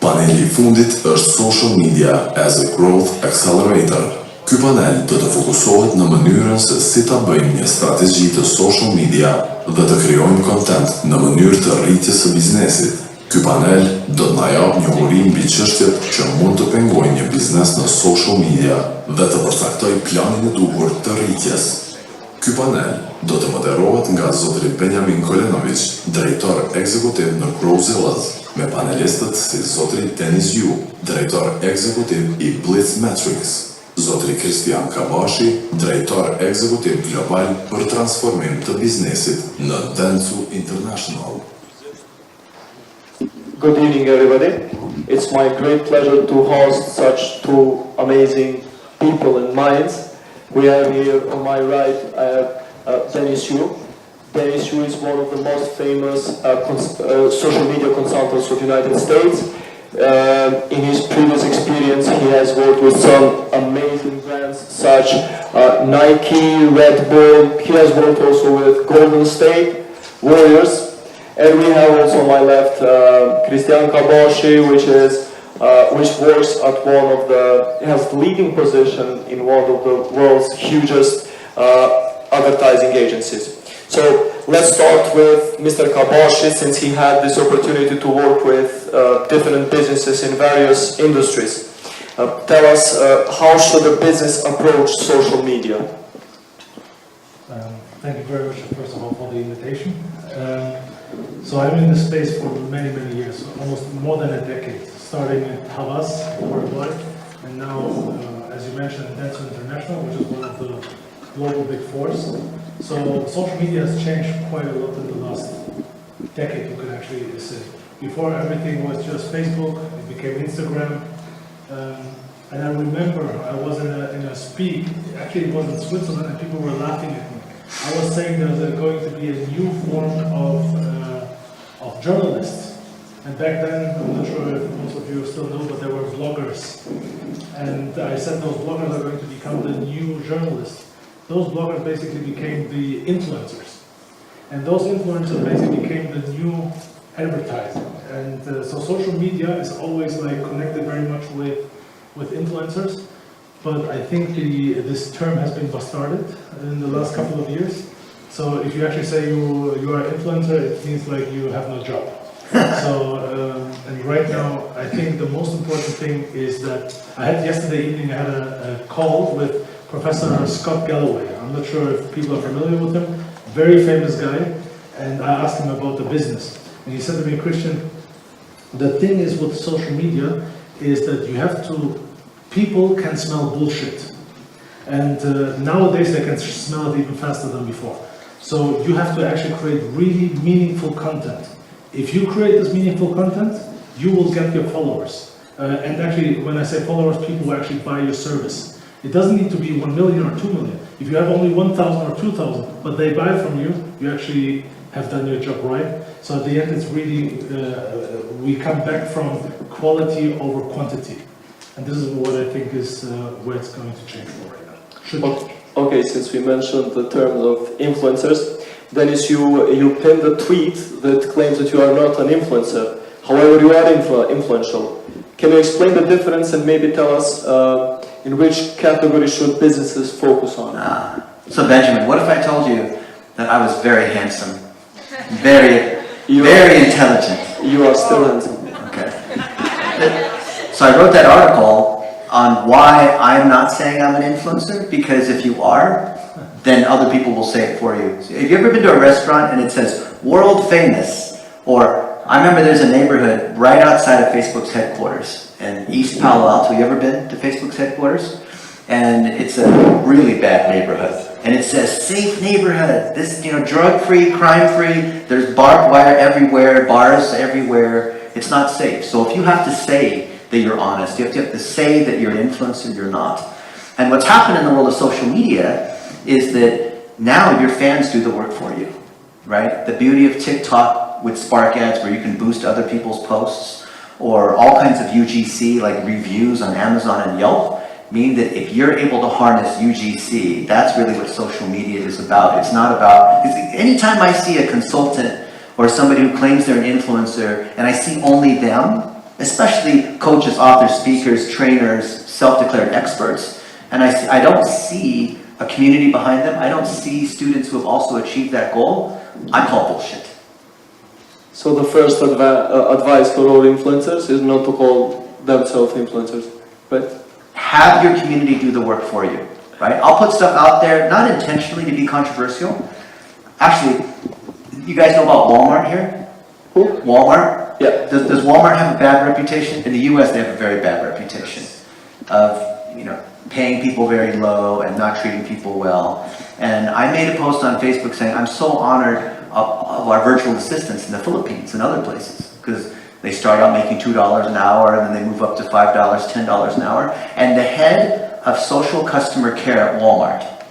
Paneli I fundit është Social Media as a Growth Accelerator. Ky panel do të fokusohet në mënyrën se si ta bëjmë një strategji të social media dhe të krijojmë content në mënyrë të rritjes së biznesit. Ky panel do të na japë një uri mbi çështjet që mund të pengojnë një biznes në social media dhe të përcaktojë planin e duhur të rritjes. Ky panel do të moderohet nga zotri Benjamin Kolenovic, drejtor ekzekutiv në Growzillas, me panelistët si zotri Denis Yu, drejtor ekzekutiv I Blitzmetrics, zotri Christian Kabashi, drejtor ekzekutiv global për transformim të biznesit në Dentsu International. Good evening, everybody. It's my great pleasure to host such two amazing people and minds. We have here on my right, I have Denis Yu. Denis Yu is one of the most famous social media consultants of the United States. In his previous experience, he has worked with some amazing brands such Nike, Red Bull. He has worked also with Golden State Warriors. And we have also on my left Christian Kabashi, which works at has the leading position in one of the world's hugest advertising agencies. So let's start with Mr. Kabashi, since he had this opportunity to work with different businesses in various industries. Tell us, how should a business approach social media? Thank you very much, first of all, for the invitation. So I'm in this space for many, many years, almost more than a decade, starting at Havas, Uruguay, and now, as you mentioned, Dentsu International, which is one of the global big fours. So social media has changed quite a lot in the last decade, you could actually say. Before, everything was just Facebook, it became Instagram. And I remember I was in a speak, actually it was in Switzerland, and people were laughing at me. I was saying there's going to be a new form of journalists. And back then, I'm not sure if most of you still know, but there were bloggers. And I said those bloggers are going to become the new journalists. Those bloggers basically became the influencers. And those influencers basically became the new advertising. And so social media is always like connected very much with influencers. But I think this term has been bastarded in the last couple of years. So if you actually say you are an influencer, it means like you have no job. So, and right now, I think the most important thing is that yesterday evening I had a call with Professor Scott Galloway. I'm not sure if people are familiar with him, very famous guy, and I asked him about the business. And he said to me, Christian, the thing is with social media is that you have to, people can smell bullshit. And nowadays they can smell it even faster than before. So you have to actually create really meaningful content. If you create this meaningful content, you will get your followers. And actually, when I say followers, people will actually buy your service. It doesn't need to be 1 million or 2 million. If you have only 1,000 or 2,000, but they buy from you, you actually have done your job right. So at the end, it's really, we come back from quality over quantity. And this is what I think is where it's going to change for right now. Okay, since we mentioned the term of influencers, Denis, you pinned a tweet that claims that you are not an influencer. However, you are influential. Can you explain the difference and maybe tell us in which category should businesses focus on? So Benjamin, what if I told you that I was very handsome, very intelligent? You are still handsome. Okay. So I wrote that article on why I'm not saying I'm an influencer, because if you are, then other people will say it for you. So have you ever been to a restaurant and it says world famous? Or I remember there's a neighborhood right outside of Facebook's headquarters in East Palo Alto. You ever been to Facebook's headquarters? And it's a really bad neighborhood. And it says safe neighborhood. This, drug-free, crime-free. There's barbed wire everywhere, bars everywhere. It's not safe. So if you have to say that you're honest. You have to say that you're an influencer, you're not. And what's happened in the world of social media is that now your fans do the work for you, right? The beauty of TikTok with Spark ads where you can boost other people's posts, or all kinds of UGC like reviews on Amazon and Yelp, mean that if you're able to harness UGC, that's really what social media is about. It's not about, anytime I see a consultant or somebody who claims they're an influencer and I see only them, especially coaches, authors, speakers, trainers, self-declared experts, and I don't see a community behind them, I don't see students who have also achieved that goal, I call bullshit. So the first advice for all influencers is not to call themselves influencers, right? Have your community do the work for you, right? I'll put stuff out there, not intentionally to be controversial. Actually, you guys know about Walmart here? Who? Walmart? Yeah. Does Walmart have a bad reputation? In the US, they have a very bad reputation of, you know, paying people very low and not treating people well. And I made a post on Facebook saying, I'm so honored of our virtual assistants in the Philippines and other places, because they start out making $2 an hour, and then they move up to $5, $10 an hour. And the head of social customer care at Walmart.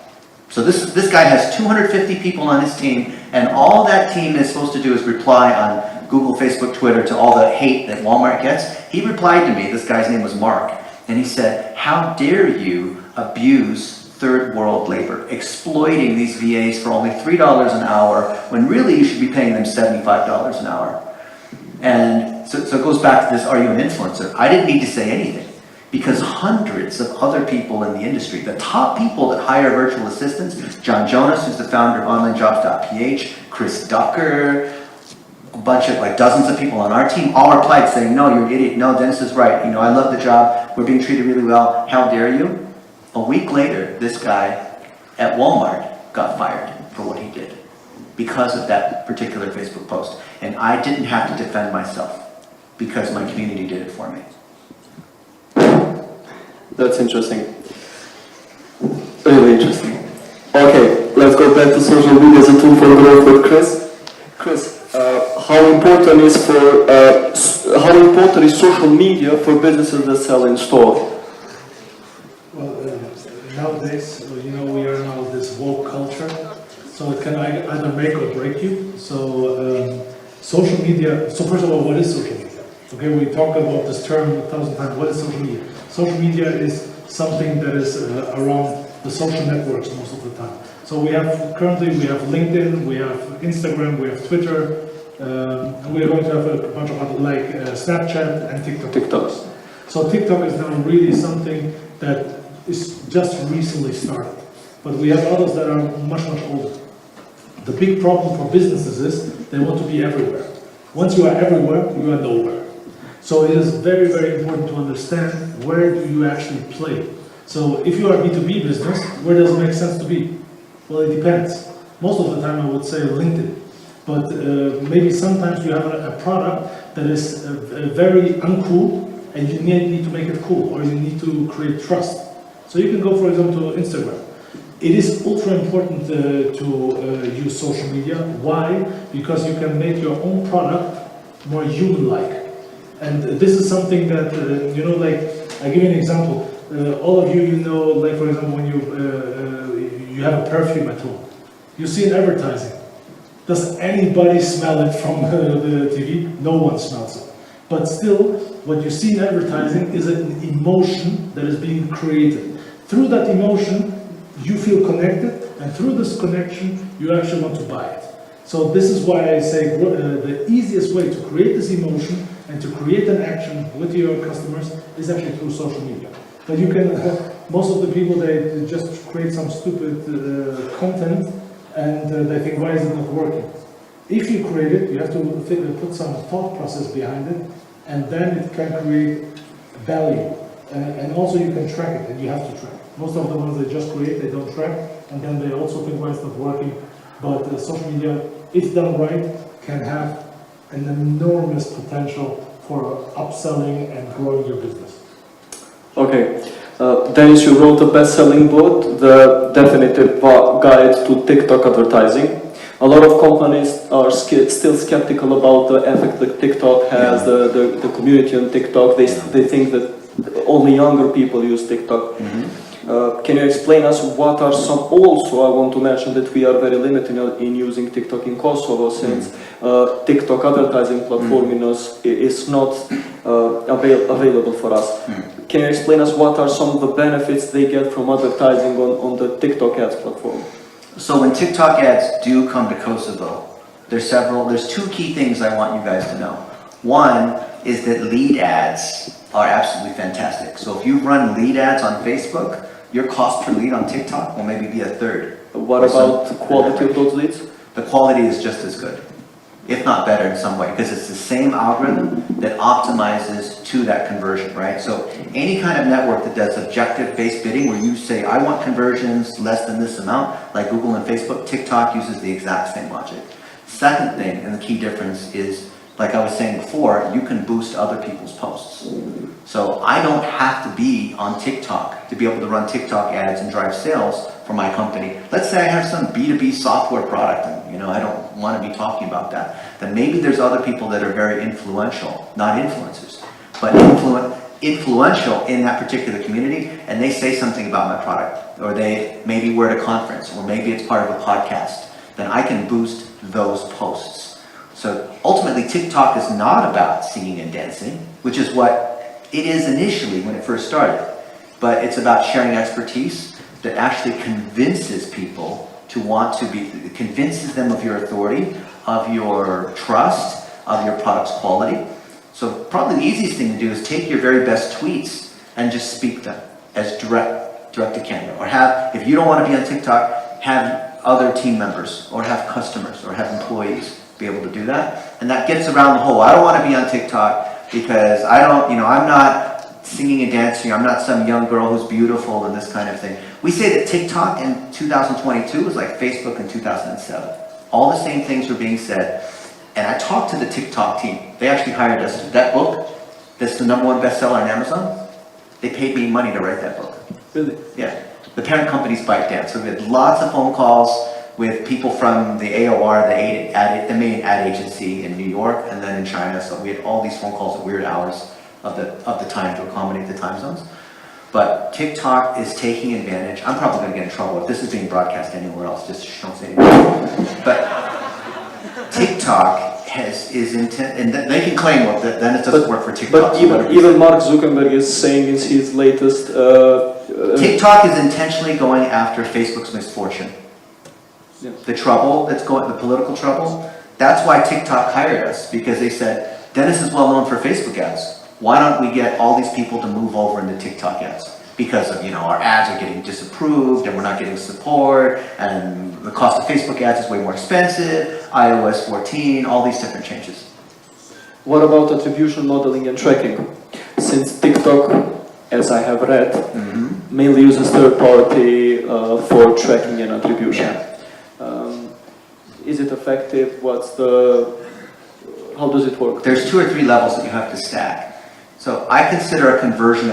So this guy has 250 people on his team, and all that team is supposed to do is reply on Google, Facebook, Twitter to all the hate that Walmart gets. He replied to me, this guy's name was Mark, and he said, how dare you abuse third world labor, exploiting these VAs for only $3 an hour, when really you should be paying them $75 an hour. And so it goes back to this, are you an influencer? I didn't need to say anything, because hundreds of other people in the industry, the top people that hire virtual assistants, John Jonas, who's the founder of OnlineJobs.ph, Chris Ducker, a bunch of, like dozens of people on our team, all replied saying, no, you're an idiot, no, Dennis is right, you know, I love the job, we're being treated really well, how dare you? A week later, this guy at Walmart got fired for what he did, because of that particular Facebook post. And I didn't have to defend myself, because my community did it for me. That's interesting. Really interesting. Okay, let's go back to social media as a tool for growth with Chris. Chris, how important is social media for businesses that sell in store? Well, nowadays, you know, we are now this woke culture, so it can either make or break you. So social media, so first of all, what is social media? Okay, we talked about this term 1,000 times. What is social media? Social media is something that is around the social networks most of the time. So currently we have LinkedIn, we have Instagram, we have Twitter, and we're going to have a bunch of other, like Snapchat and TikTok. So TikTok is now really something that is just recently started. But we have others that are much, much older. The big problem for businesses is they want to be everywhere. Once you are everywhere, you are nowhere. So it is very, very important to understand where do you actually play. So if you are a B2B business, where does it make sense to be? Well, it depends. Most of the time I would say LinkedIn. But maybe sometimes you have a product that is very uncool and you need to make it cool, or you need to create trust. So you can go, for example, to Instagram. It is ultra important to use social media. Why? Because you can make your own product more human-like. And this is something that, you know, like, I give you an example. All of you, you know, like, for example, when you have a perfume at home, you see an advertising. Does anybody smell it from the TV? No one smells it. But still, what you see in advertising is an emotion that is being created. Through that emotion, you feel connected, and through this connection, you actually want to buy it. So this is why I say the easiest way to create this emotion and to create an action with your customers is actually through social media. But you can, most of the people, they just create some stupid content and they think, why is it not working? If you create it, you have to put some thought process behind it, and then it can create value. And also you can track it, and you have to track it. Most of the ones they just create, they don't track, and then they also think why it's not working. But social media, if done right, can have an enormous potential for upselling and growing your business. Okay. Dennis, you wrote a best-selling book, The Definitive Guide to TikTok Advertising. a lot of companies are still skeptical about the effect that TikTok has, the community on TikTok. They think that only younger people use TikTok. Can you explain us what are some, also I want to mention that we are very limited in using TikTok in Kosovo, since TikTok advertising platform in us is not available for us. Can you explain us what are some of the benefits they get from advertising on the TikTok ads platform? So when TikTok ads do come to Kosovo, there's two key things I want you guys to know. One is that lead ads are absolutely fantastic. So if you run lead ads on Facebook, your cost per lead on TikTok will maybe be a third. What about the quality of those leads? The quality is just as good, if not better in some way, because it's the same algorithm that optimizes to that conversion, right? So any kind of network that does objective-based bidding, where you say, I want conversions less than this amount, like Google and Facebook, TikTok uses the exact same logic. Second thing, and the key difference is, like I was saying before, you can boost other people's posts. So I don't have to be on TikTok to be able to run TikTok ads and drive sales for my company. Let's say I have some B2B software product and I don't want to be talking about that. Then maybe there's other people that are very influential, not influencers, but influential in that particular community, and they say something about my product, or maybe we're at a conference, or maybe it's part of a podcast, then I can boost those posts. So ultimately, TikTok is not about singing and dancing, which is what it is initially when it first started. But it's about sharing expertise that actually convinces people to want to convinces them of your authority, of your trust, of your product's quality. So probably the easiest thing to do is take your very best tweets and just speak them as direct to camera. Or if you don't want to be on TikTok, have other team members, or have customers, or have employees be able to do that. And that gets around the whole, I don't want to be on TikTok because I'm not singing and dancing, I'm not some young girl who's beautiful and this kind of thing. We say that TikTok in 2022 is like Facebook in 2007. All the same things were being said. And I talked to the TikTok team. They actually hired us. That book, that's the #1 bestseller on Amazon, they paid me money to write that book. Really? Yeah. The parent company's ByteDance. So we had lots of phone calls with people from the AOR, the main ad agency in New York, and then in China. So we had all these phone calls at weird hours of the time to accommodate the time zones. But TikTok is taking advantage. I'm probably going to get in trouble if this is being broadcast anywhere else. Just don't say anything. But TikTok is intent, and they can claim that then it doesn't work for TikTok. But even Mark Zuckerberg is saying in his latest. TikTok is intentionally going after Facebook's misfortune. Yeah. The trouble that's the political trouble. That's why TikTok hired us, because they said, Dennis is well known for Facebook ads. Why don't we get all these people to move over into TikTok ads? Because of, our ads are getting disapproved and we're not getting support, and the cost of Facebook ads is way more expensive, iOS 14, all these different changes. What about attribution modeling and tracking? Since TikTok, as I have read, mainly uses third party for tracking and attribution. Yeah. Is it effective? How does it work? There's 2 or 3 levels that you have to stack. So I consider a conversion.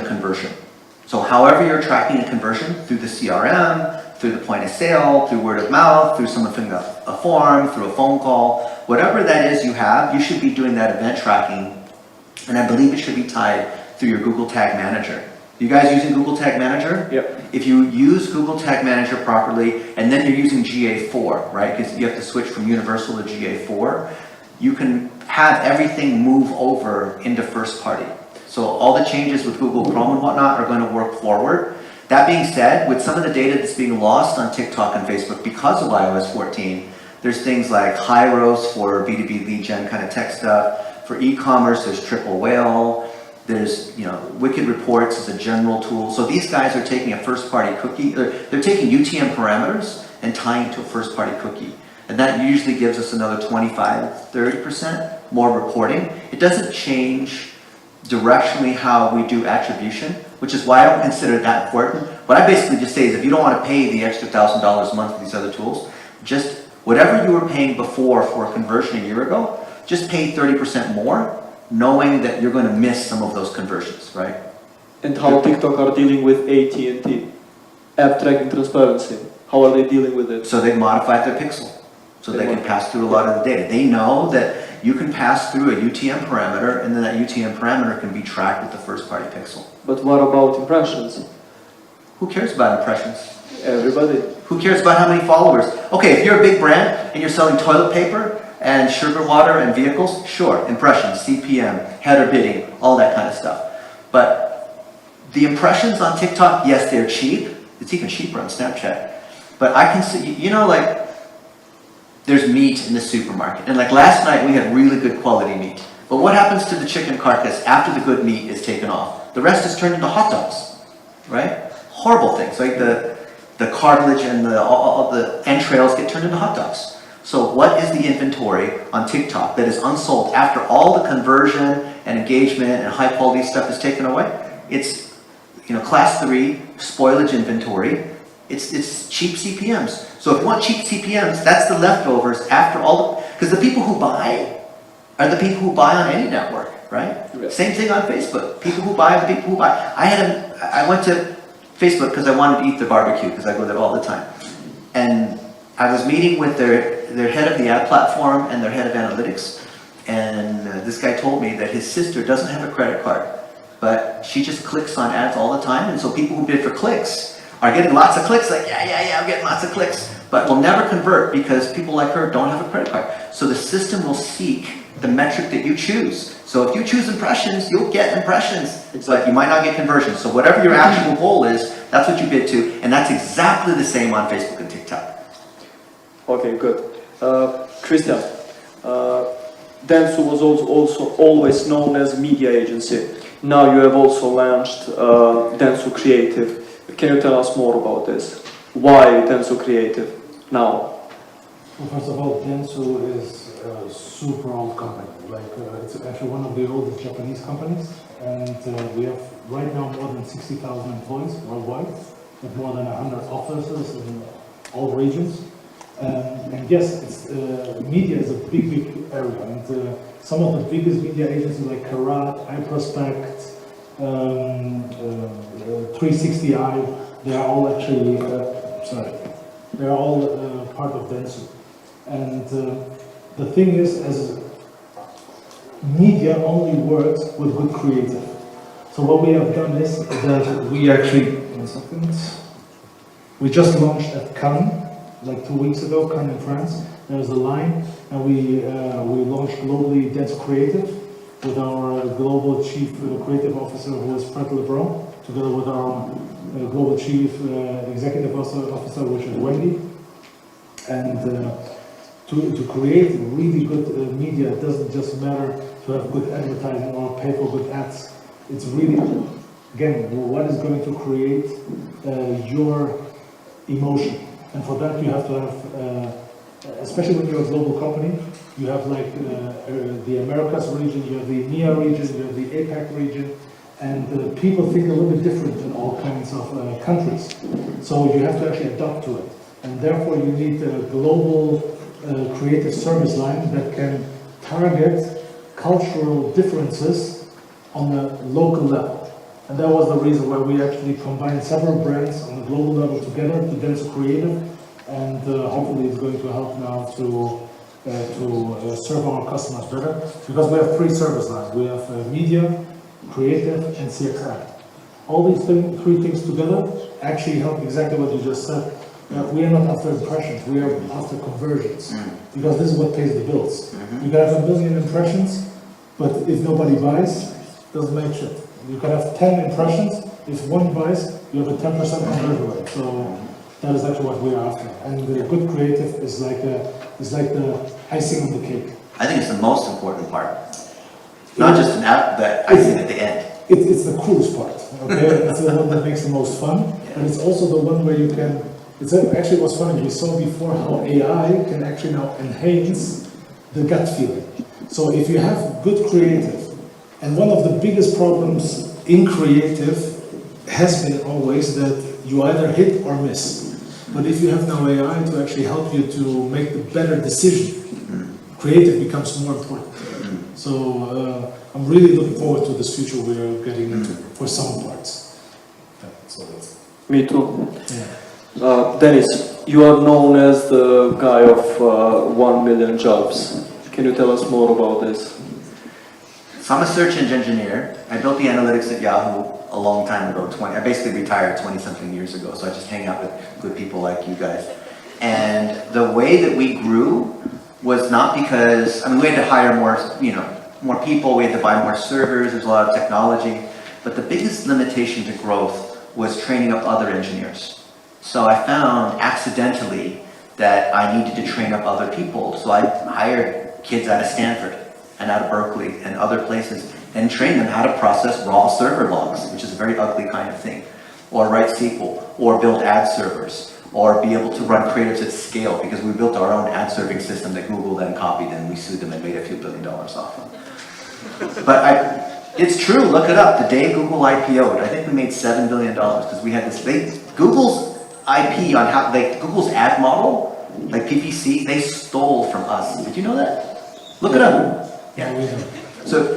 So however you're tracking a conversion, through the CRM, through the point of sale, through word of mouth, through someone filling a form, through a phone call, whatever that is you should be doing that event tracking, and I believe it should be tied through your Google Tag Manager. You guys using Google Tag Manager? Yep. If you use Google Tag Manager properly, and then you're using GA4, right? Because you have to switch from Universal to GA4, you can have everything move over into first party. So all the changes with Google Chrome and whatnot are going to work forward. That being said, with some of the data that's being lost on TikTok and Facebook because of iOS 14, there's things like Hyros for B2B lead gen kind of tech stuff. For e-commerce, there's Triple Whale. There's, Wicked Reports is a general tool. So these guys are taking a first-party cookie, they're taking UTM parameters and tying it to a first-party cookie. And that usually gives us another 25-30% more reporting. It doesn't change directionally how we do attribution, which is why I don't consider it that important. What I basically just say is if you don't want to pay the extra $1,000 a month for these other tools, just whatever you were paying before for a conversion a year ago, just pay 30% more, knowing that you're going to miss some of those conversions, right? And how TikTok are dealing with AT&T, app tracking transparency? How are they dealing with it? So they modified their pixel. So they can pass through a lot of the data. They know that you can pass through a UTM parameter, and then that UTM parameter can be tracked with the first-party pixel. But what about impressions? Who cares about impressions? Everybody. Who cares about how many followers? Okay, if you're a big brand and you're selling toilet paper and sugar water and vehicles, sure, impressions, CPM, header bidding, all that kind of stuff. But the impressions on TikTok, yes, they're cheap. It's even cheaper on Snapchat. But I can see, you know, like, there's meat in the supermarket. And like last night, we had really good quality meat. But what happens to the chicken carcass after the good meat is taken off? The rest is turned into hot dogs, right? Horrible things, like the cartilage and all the entrails get turned into hot dogs. So what is the inventory on TikTok that is unsold after all the conversion and engagement and high quality stuff is taken away? It's, you know, class 3 spoilage inventory. It's cheap CPMs. So if you want cheap CPMs, that's the leftovers after all, because the people who buy are the people who buy on any network, right? Yeah. Same thing on Facebook. People who buy are the people who buy. I went to Facebook because I wanted to eat their barbecue because I go there all the time. And I was meeting with their head of the ad platform and their head of analytics. And this guy told me that his sister doesn't have a credit card, but she just clicks on ads all the time. And so people who bid for clicks are getting lots of clicks, like, yeah, I'm getting lots of clicks, but will never convert because people like her don't have a credit card. So the system will seek the metric that you choose. So if you choose impressions, you'll get impressions, but you might not get conversions. So whatever your actual goal is, that's what you bid to, and that's exactly the same on Facebook and TikTok. Okay, good. Christian, Dentsu was also always known as a media agency. Now you have also launched Dentsu Creative. Can you tell us more about this? Why Dentsu Creative now? Well, first of all, Dentsu is a super old company. Like it's actually one of the oldest Japanese companies, and we have right now more than 60,000 employees worldwide, with more than 100 offices in all regions. And yes, it's, media is a big area, and some of the biggest media agencies like Karat, iProspect, 360i, they are all actually, they are all part of Dentsu. And the thing is, as media only works with good creative. So what we have done is that we actually, we just launched at Cannes, like 2 weeks ago, Cannes in France. There's a line, and we launched globally Dentsu Creative with our global chief creative officer, who is Fred Lebron, together with our global chief executive officer, which is Wendy. And to create really good media, it doesn't just matter to have good advertising or pay for good ads. It's really, again, what is going to create your emotion. And for that you have to have, especially when you're a global company, you have like the Americas region, you have the EMEA region, you have the APAC region, and people think a little bit different in all kinds of countries. So you have to actually adapt to it. And therefore you need a global creative service line that can target cultural differences on a local level. And that was the reason why we actually combined several brands on a global level together to Dentsu Creative, and hopefully it's going to help now to serve our customers better, because we have 3 service lines. We have media, creative, and CXI. All these 3 things together actually help exactly what you just said. We are not after impressions, we are after conversions, because this is what pays the bills. You can have 1 million impressions, but if nobody buys, it doesn't make shit. You can have 10 impressions, if 1 buys, you have a 10% conversion rate. So that is actually what we are after. And the good creative is like the icing on the cake. I think it's the most important part. Not just an app, but icing at the end. It's the coolest part, okay? It's the one that makes the most fun, and it's also the one where you can, it's actually what's funny, we saw before how AI can actually now enhance the gut feeling. So if you have good creative, and one of the biggest problems in creative has been always that you either hit or miss. But if you have now AI to actually help you to make the better decision, creative becomes more important. So I'm really looking forward to this future we're getting into for some parts. Me too. Yeah. Dennis, you are known as the guy of 1 million jobs. Can you tell us more about this? So I'm a search engine engineer. I built the analytics at Yahoo a long time ago. I basically retired 20-something years ago, so I just hang out with good people like you guys. And the way that we grew was not because, I mean, we had to hire more, more people, we had to buy more servers, there's a lot of technology, but the biggest limitation to growth was training up other engineers. So I found accidentally that I needed to train up other people, so I hired kids out of Stanford and out of Berkeley and other places and trained them how to process raw server logs, which is a very ugly kind of thing, or write SQL, or build ad servers, or be able to run creatives at scale, because we built our own ad serving system that Google then copied and we sued them and made a few $1 billion off of. But it's true, look it up. The day Google IPO'd, I think we made $7 billion because we had this, Google's IP on how, Google's ad model, like PPC, they stole from us. Did you know that? Look it up. Yeah. So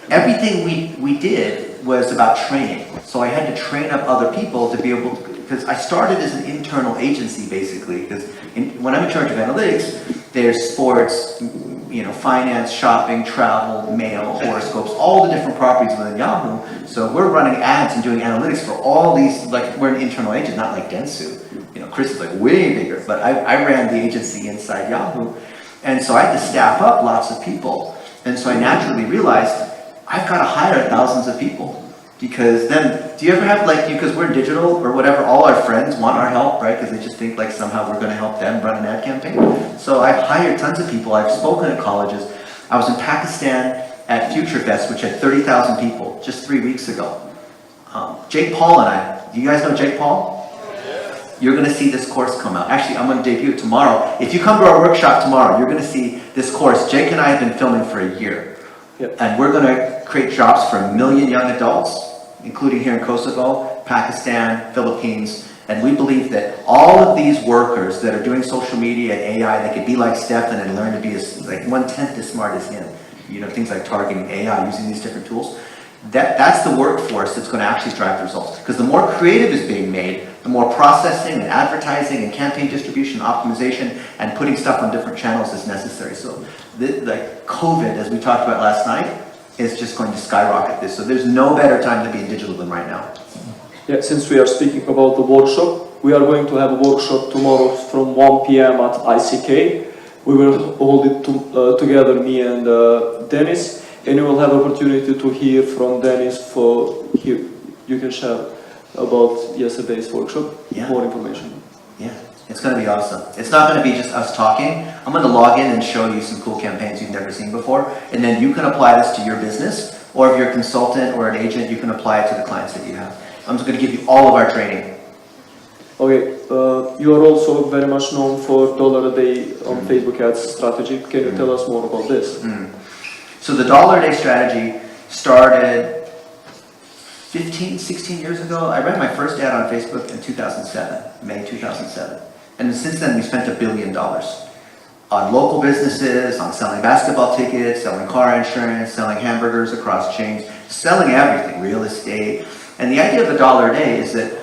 everything we did was about training. So I had to train up other people to be able to, because I started as an internal agency basically, because when I'm in charge of analytics, there's sports, finance, shopping, travel, mail, horoscopes, all the different properties within Yahoo. So we're running ads and doing analytics for all these, like we're an internal agent, not like Dentsu. Chris is like way bigger, but I ran the agency inside Yahoo. And so I had to staff up lots of people. And so I naturally realized I've got to hire thousands of people. Because then, do you ever have because we're digital or whatever, all our friends want our help, right? Because they just think like somehow we're going to help them run an ad campaign. So I've hired tons of people. I've spoken at colleges. I was in Pakistan at Future Fest, which had 30,000 people just 3 weeks ago. Jake Paul and I, do you guys know Jake Paul? You're going to see this course come out. Actually, I'm going to debut it tomorrow. If you come to our workshop tomorrow, you're going to see this course. Jake and I have been filming for a year. Yep. And we're going to create jobs for 1 million young adults, including here in Kosovo, Pakistan, Philippines. And we believe that all of these workers that are doing social media and AI, they could be like Stefan and learn to be like 1/10 as smart as him. Things like targeting AI, using these different tools. That's the workforce that's going to actually drive the results. Because the more creative is being made, the more processing and advertising and campaign distribution, optimization, and putting stuff on different channels is necessary. So like COVID, as we talked about last night, is just going to skyrocket this. So there's no better time to be in digital than right now. Yeah, since we are speaking about the workshop, we are going to have a workshop tomorrow from 1 p.m. at ICK. We will hold it together, me and Dennis, and you will have opportunity to hear from Dennis you can share about yesterday's workshop, more information. Yeah, it's going to be awesome. It's not going to be just us talking. I'm going to log in and show you some cool campaigns you've never seen before, and then you can apply this to your business, or if you're a consultant or an agent, you can apply it to the clients that you have. I'm just going to give you all of our training. Okay, you are also very much known for $1 a day on Facebook ads strategy. Can you tell us more about this? So the $1 a day strategy started 15, 16 years ago. I ran my first ad on Facebook in 2007, May 2007. And since then we spent $1 billion on local businesses, on selling basketball tickets, selling car insurance, selling hamburgers across chains, selling everything, real estate. And the idea of $1 a day is that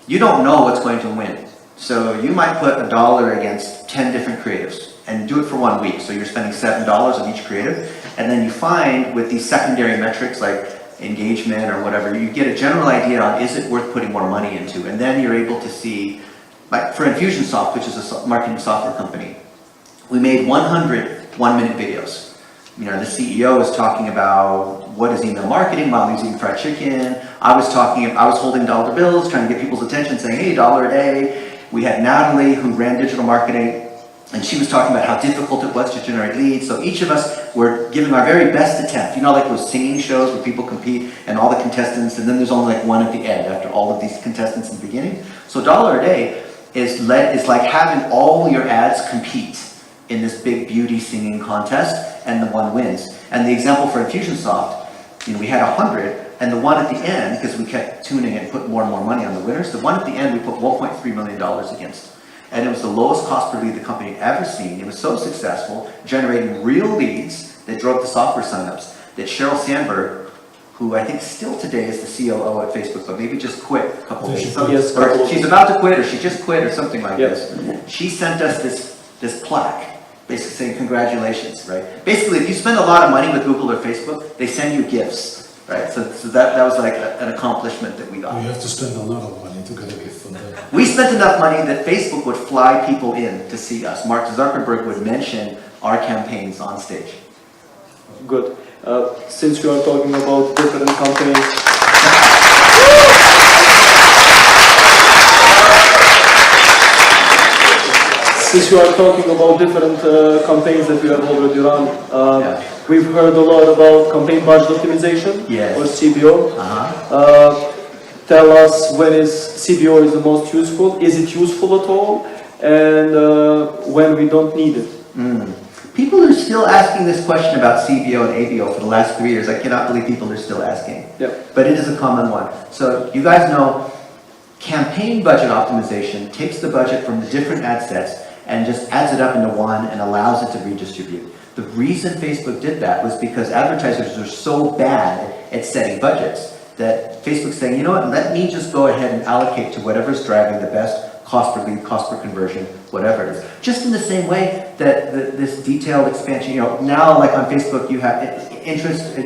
you don't know what's going to win. So you might put $1 against 10 different creatives and do it for 1 week. So you're spending $7 on each creative. And then you find with these secondary metrics like engagement or whatever, you get a general idea on is it worth putting more money into. And then you're able to see, like for Infusionsoft, which is a marketing software company, we made 100 one-minute videos. The CEO is talking about what is email marketing while he's eating fried chicken. I was holding dollar bills, trying to get people's attention, saying, hey, $1 a day. We had Natalie, who ran digital marketing, and she was talking about how difficult it was to generate leads. So each of us were giving our very best attempt. Like those singing shows where people compete and all the contestants, and then there's only like one at the end after all of these contestants in the beginning. So $1 a day is like having all your ads compete in this big beauty singing contest, and the one wins. And the example for Infusionsoft, we had 100, and the one at the end, because we kept tuning and put more and more money on the winners, the one at the end we put $1.3 million against. And it was the lowest cost per lead the company had ever seen. It was so successful, generating real leads that drove the software signups, that Sheryl Sandberg, who I think still today is the COO at Facebook, but maybe just quit a couple days. Yes, Or she's about to quit, or she just quit, or something like Yes. this. She sent us this plaque, basically saying congratulations, right? Basically, if you spend a lot of money with Google or Facebook, they send you gifts, right? So that was like an accomplishment that we got. You have to spend a lot of money to get a gift from them. We spent enough money that Facebook would fly people in to see us. Mark Zuckerberg would mention our campaigns on stage. Good. Since we are talking about different companies, since we are talking about different campaigns that we have already run, we've heard a lot about campaign budget optimization, or CBO. Tell us when is CBO is the most useful, is it useful at all, and when we don't need it. People are still asking this question about CBO and ABO for the last 3 years. I cannot believe people are still asking. But it is a common one. So you guys know campaign budget optimization takes the budget from the different ad sets and just adds it up into one and allows it to redistribute. The reason Facebook did that was because advertisers are so bad at setting budgets that Facebook's saying, you know what, let me just go ahead and allocate to whatever's driving the best cost per lead, cost per conversion, whatever it is. Just in the same way that this detailed expansion, you know, now like on Facebook you have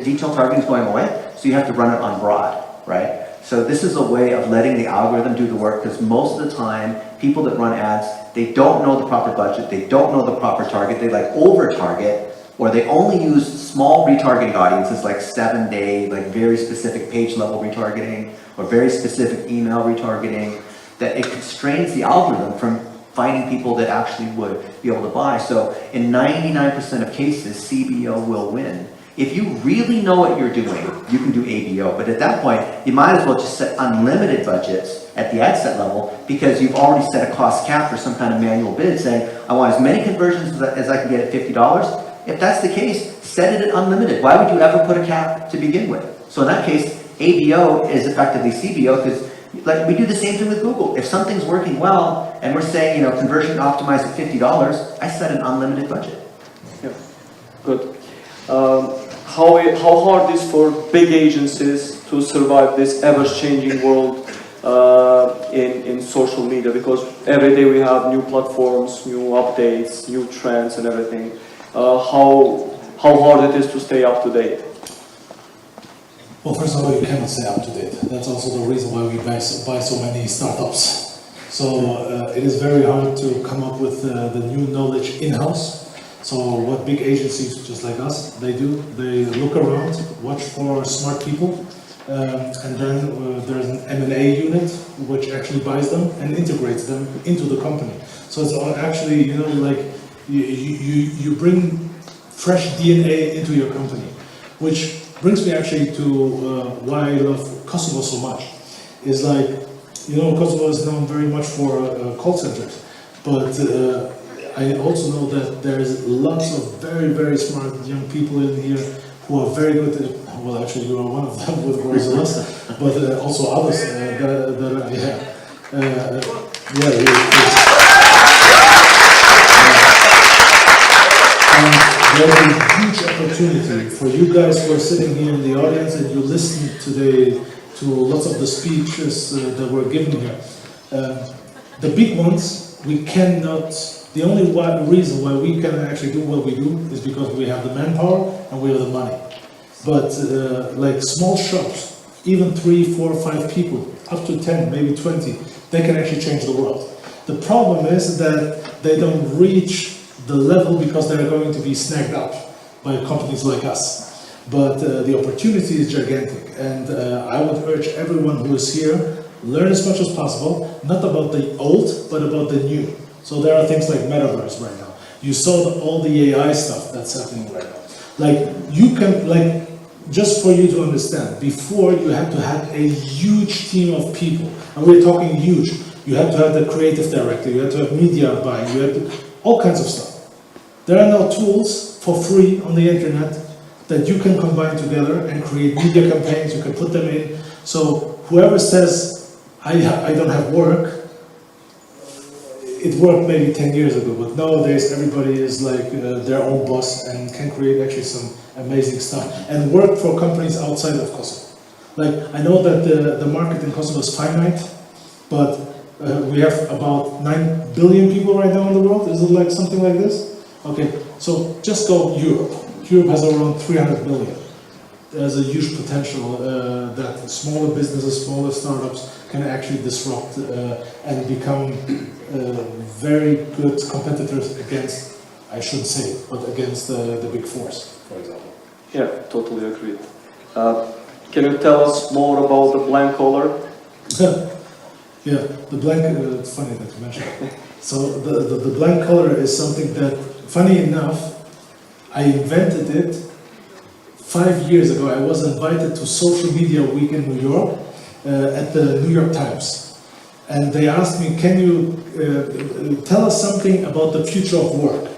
detailed targeting is going away, so you have to run it on broad, right? So this is a way of letting the algorithm do the work, because most of the time, people that run ads, they don't know the proper budget, they don't know the proper target, they like over-target, or they only use small retargeting audiences like 7-day, like very specific page level retargeting, or very specific email retargeting, that it constrains the algorithm from finding people that actually would be able to buy. So in 99% of cases, CBO will win. If you really know what you're doing, you can do ABO, but at that point, you might as well just set unlimited budgets at the ad set level, because you've already set a cost cap for some kind of manual bid saying, I want as many conversions as I can get at $50. If that's the case, set it at unlimited. Why would you ever put a cap to begin with? So in that case, ABO is effectively CBO, because like we do the same thing with Google. If something's working well and we're saying, you know, conversion optimized at $50, I set an unlimited budget. Yeah, good. How hard is for big agencies to survive this ever-changing world in social media? Because every day we have new platforms, new updates, new trends and everything. How hard it is to stay up to date? Well, first of all, you cannot stay up to date. That's also the reason why we buy so many startups. So it is very hard to come up with the new knowledge in-house. So what big agencies just like us, they do, they look around, watch for smart people, and then there's an M&A unit which actually buys them and integrates them into the company. So it's all actually, you know, like you bring fresh DNA into your company, which brings me actually to why I love Kosovo so much. Is like, you know, Kosovo is known very much for call centers, but I also know that there's lots of very, very smart young people in here who are very good at, well, actually you are one of them with Rosales, but also others and there's a huge opportunity for you guys who are sitting here in the audience and you listen to lots of the speeches that were given here. The big ones, we cannot, the only reason why we can actually do what we do is because we have the manpower and we have the money. But like small shops, even 3, 4, 5 people, up to 10, maybe 20, they can actually change the world. The problem is that they don't reach the level because they're going to be snagged up by companies like us. But the opportunity is gigantic, and I would urge everyone who is here, learn as much as possible, not about the old, but about the new. So there are things like metaverse right now. You saw all the AI stuff that's happening right now. Like, you can, like, just for you to understand, before you had to have a huge team of people, and we're talking huge. You had to have the creative director, you had to have media buying, you had to, all kinds of stuff. There are now tools for free on the internet that you can combine together and create media campaigns, you can put them in. So whoever says, I don't have work, it worked maybe 10 years ago, but nowadays everybody is like their own boss and can create actually some amazing stuff and work for companies outside of Kosovo. Like, I know that the market in Kosovo is finite, but we have about 9 billion people right now in the world. Is it like something like this? Okay, so just go Europe. Europe has around 300 million. There's a huge potential that smaller businesses, smaller startups can actually disrupt and become very good competitors against, I shouldn't say it, but against the big fours, for example. Yeah, totally agreed. Can you tell us more about the blank collar? Yeah, the blank, it's funny that you mentioned it. So the blank collar is something that, funny enough, I invented it 5 years ago. I was invited to Social Media Week in New York at the New York Times. And they asked me, can you tell us something about the future of work?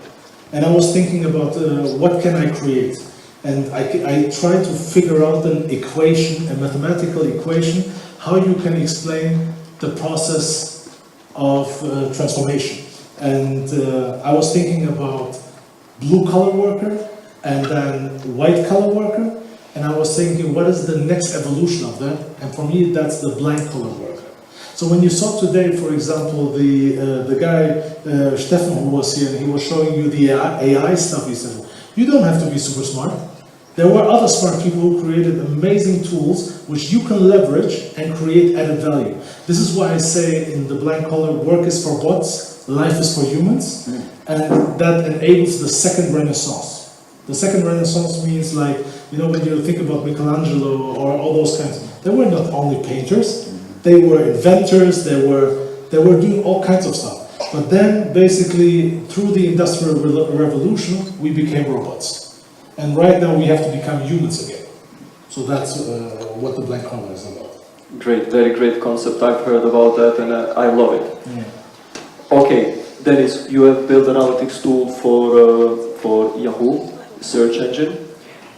And I was thinking about what can I create? And I tried to figure out an equation, a mathematical equation, how you can explain the process of transformation. And I was thinking about blue-collar worker and then white-collar worker. And I was thinking, what is the next evolution of that? And for me, that's the blank-collar worker. So when you saw today, for example, the guy, Stefan, who was here, and he was showing you the AI stuff, he said, you don't have to be super smart. There were other smart people who created amazing tools which you can leverage and create added value. This is why I say in the blank collar, work is for bots, life is for humans, and that enables the second renaissance. The second renaissance means, like, you know, when you think about Michelangelo or all those kinds, they were not only painters, they were inventors, they were doing all kinds of stuff. But then, basically, through the Industrial Revolution, we became robots. And right now we have to become humans again. So that's what the blank collar is about. Great, very great concept. I've heard about that and I love it. Yeah. Okay, Dennis, you have built an analytics tool for Yahoo search engine.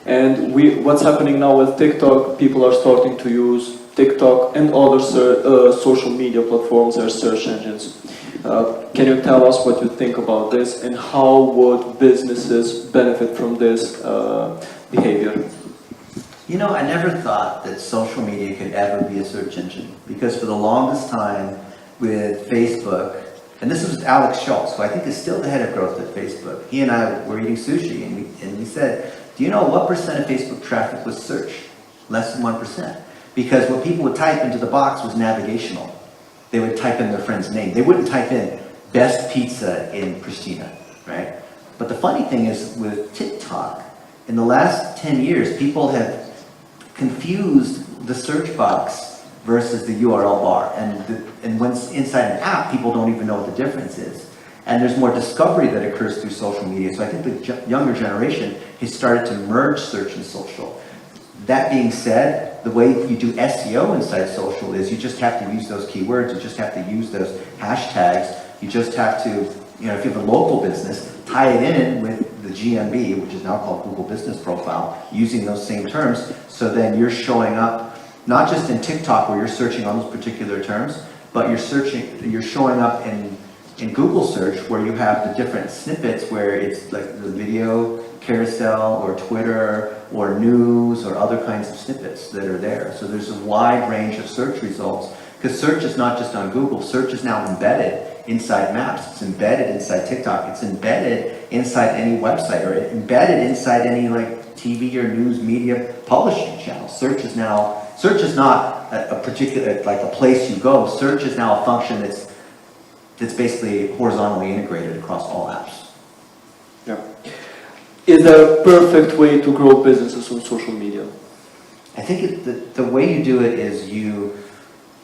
And what's happening now with TikTok, people are starting to use TikTok and other social media platforms as search engines. Can you tell us what you think about this and how would businesses benefit from this behavior? You know, I never thought that social media could ever be a search engine, because for the longest time with Facebook, and this was Alex Schultz, who I think is still the head of growth at Facebook. He and I were eating sushi and we said, do you know what % of Facebook traffic was search? Less than 1%. Because what people would type into the box was navigational. They would type in their friend's name. They wouldn't type in best pizza in Pristina, right? But the funny thing is with TikTok, in the last 10 years, people have confused the search box versus the URL bar. And once inside an app, people don't even know what the difference is. And there's more discovery that occurs through social media. So I think the younger generation has started to merge search and social. That being said, the way you do SEO inside social is you just have to use those keywords, you just have to use those hashtags, you just have to, you know, if you have a local business, tie it in with the GMB, which is now called Google Business Profile, using those same terms, so then you're showing up, not just in TikTok where you're searching on those particular terms, but you're showing up in Google search where you have the different snippets where it's like the video carousel or Twitter or news or other kinds of snippets that are there. So there's a wide range of search results, because search is not just on Google. Search is now embedded inside Maps. It's embedded inside TikTok. It's embedded inside any website, or embedded inside any like TV or news media publishing channel. Search is not a particular, like a place you go. Search is now a function that's basically horizontally integrated across all apps. Yeah. Is there a perfect way to grow businesses on social media? I think the way you do it is you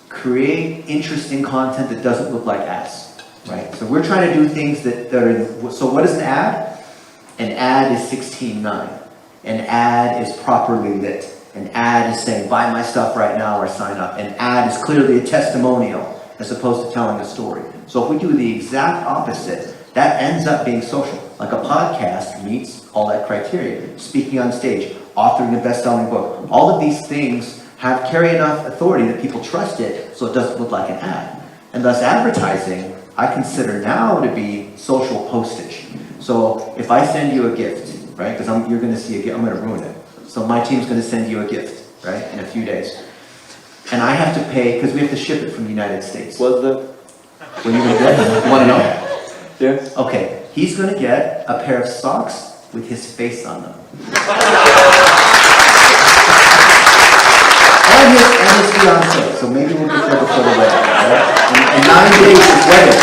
create interesting content that doesn't look like ads, right? So we're trying to do things that are, so what is an ad? An ad is 16:9. An ad is properly lit. An ad is saying, buy my stuff right now or sign up. An ad is clearly a testimonial as opposed to telling a story. So if we do the exact opposite, that ends up being social. Like a podcast meets all that criteria. Speaking on stage, authoring a best-selling book. All of these things carry enough authority that people trust it, so it doesn't look like an ad. And thus advertising I consider now to be social postage. So if I send you a gift, right, because you're going to see a gift, I'm going to ruin it. So my team's going to send you a gift, right, in a few days. And I have to pay, because we have to ship it from the United States. What's that? What are you going to get? You want to know? Yes. Okay, he's going to get a pair of socks with his face on them. and his fiancé, so maybe we'll get there before the wedding, right? And 9 days is wedding.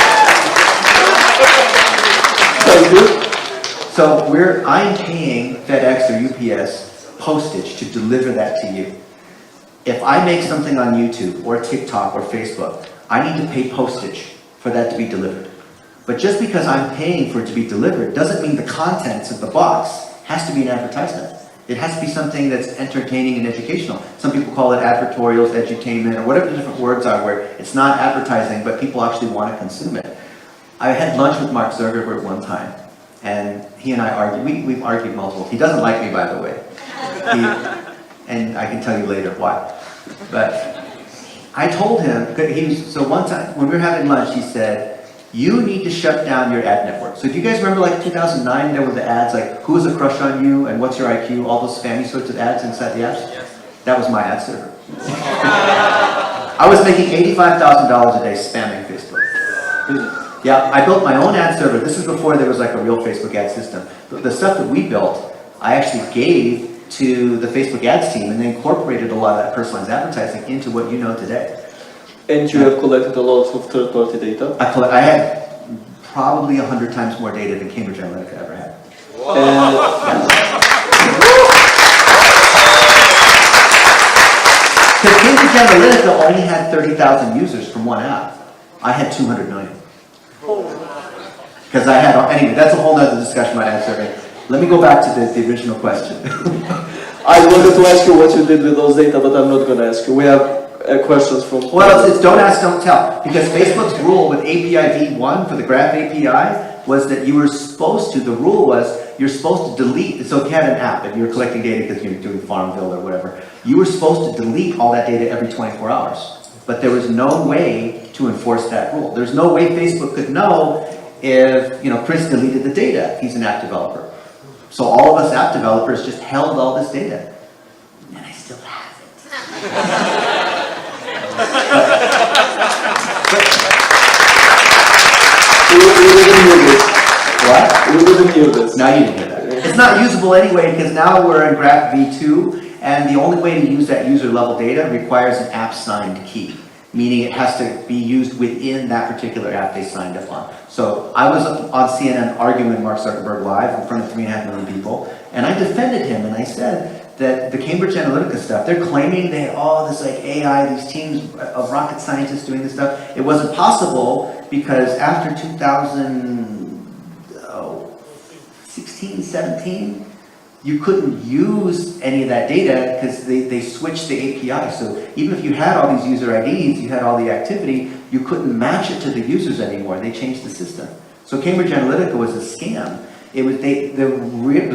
Sounds good. So I'm paying FedEx or UPS postage to deliver that to you. If I make something on YouTube or TikTok or Facebook, I need to pay postage for that to be delivered. But just because I'm paying for it to be delivered doesn't mean the contents of the box has to be an advertisement. It has to be something that's entertaining and educational. Some people call it advertorials, edutainment, or whatever the different words are where it's not advertising, but people actually want to consume it. I had lunch with Mark Zuckerberg one time, and he and I argued. We've argued multiple. He doesn't like me, by the way. And I can tell you later why. But I told him, so one time when we were having lunch, he said, you need to shut down your ad network. So do you guys remember like 2009, there were the ads like, who has a crush on you and what's your IQ, all those spammy sorts of ads inside the apps? Yes. That was my ad server. I was making $85,000 a day spamming Facebook. Yeah, I built my own ad server. This was before there was like a real Facebook ad system. The stuff that we built, I actually gave to the Facebook ads team, and they incorporated a lot of that personalized advertising into what you know today. And you have collected a lot of third-party data? I had probably 100 times more data than Cambridge Analytica ever had. Because Cambridge Analytica only had 30,000 users from one app. I had 200 million. Because anyway, that's a whole other discussion about ad serving. Let me go back to the original question. I wanted to ask you what you did with those data, but I'm not going to ask you. We have questions from... Well, it's don't ask, don't tell. Because Facebook's rule with API v1 for the Graph API was that you were supposed to, the rule was, you're supposed to delete, so if you had an app and you're collecting data because you're doing Farmville or whatever, you were supposed to delete all that data every 24 hours. But there was no way to enforce that rule. There's no way Facebook could know if, Chris deleted the data. He's an app developer. So all of us app developers just held all this data. And I still have it. We didn't hear this. What? We didn't hear this. Now you didn't hear that. It's not usable anyway because now we're in Graph v2 and the only way to use that user level data requires an app signed key. Meaning it has to be used within that particular app they signed up on. So I was on CNN arguing with Mark Zuckerberg live in front of 3.5 million people, and I defended him and I said that the Cambridge Analytica stuff, they're claiming they had all this like AI, these teams of rocket scientists doing this stuff. It wasn't possible because after 2016, 17, you couldn't use any of that data because they switched the API. So even if you had all these user IDs, you had all the activity, you couldn't match it to the users anymore. They changed the system. So Cambridge Analytica was a scam. It was the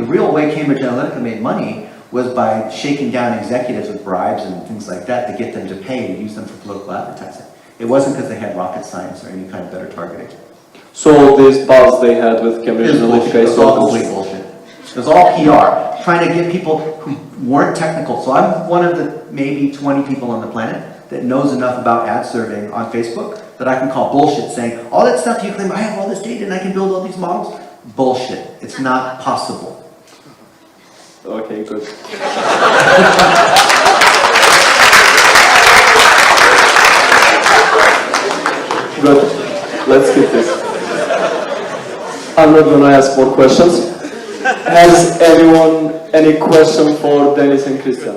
real way Cambridge Analytica made money was by shaking down executives with bribes and things like that to get them to pay to use them for political advertising. It wasn't because they had rocket science or any kind of better targeting. So this buzz they had with Cambridge Analytica is all complete bullshit. It was all PR, trying to get people who weren't technical. So I'm one of the maybe 20 people on the planet that knows enough about ad serving on Facebook that I can call bullshit, saying, all that stuff you claim, I have all this data and I can build all these models. Bullshit. It's not possible. Okay, good. Good. Let's keep this. I'm not going to ask more questions. Has anyone any question for Dennis and Christian?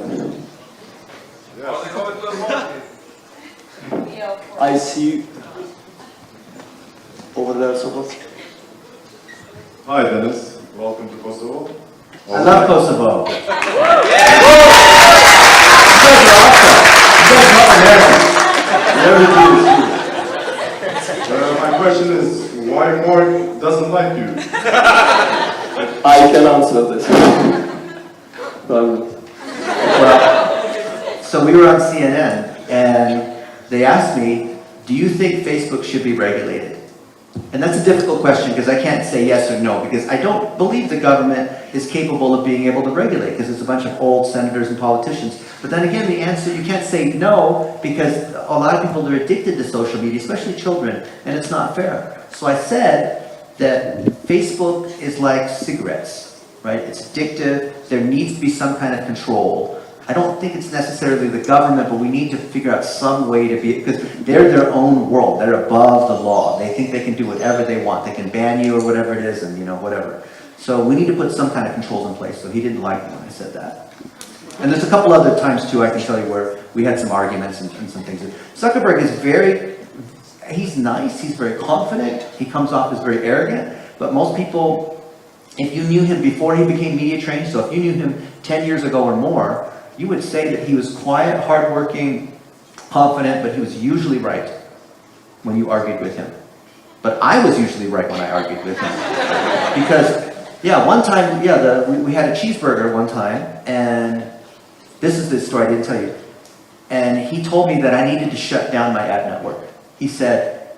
I see over there someone. Hi Dennis, welcome to Kosovo. I love Kosovo. You My question is, why Mark doesn't like you? I can answer this. Well, so we were on CNN and they asked me, do you think Facebook should be regulated? And that's a difficult question because I can't say yes or no, because I don't believe the government is capable of being able to regulate, because it's a bunch of old senators and politicians. But then again, the answer, you can't say no, because a lot of people are addicted to social media, especially children, and it's not fair. So I said that Facebook is like cigarettes, right? It's addictive. There needs to be some kind of control. I don't think it's necessarily the government, but we need to figure out some way to be, because they're their own world. They're above the law. They think they can do whatever they want. They can ban you or whatever it is, and whatever. So we need to put some kind of controls in place. So he didn't like me when I said that. And there's a couple other times too, I can tell you, where we had some arguments and some things. Zuckerberg is he's nice, he's very confident, he comes off as very arrogant, but most people, if you knew him before he became media trained, so if you knew him 10 years ago or more, you would say that he was quiet, hardworking, confident, but he was usually right when you argued with him. But I was usually right when I argued with him. Because, one time, we had a cheeseburger one time, and this is the story I didn't tell you. And he told me that I needed to shut down my ad network. He said,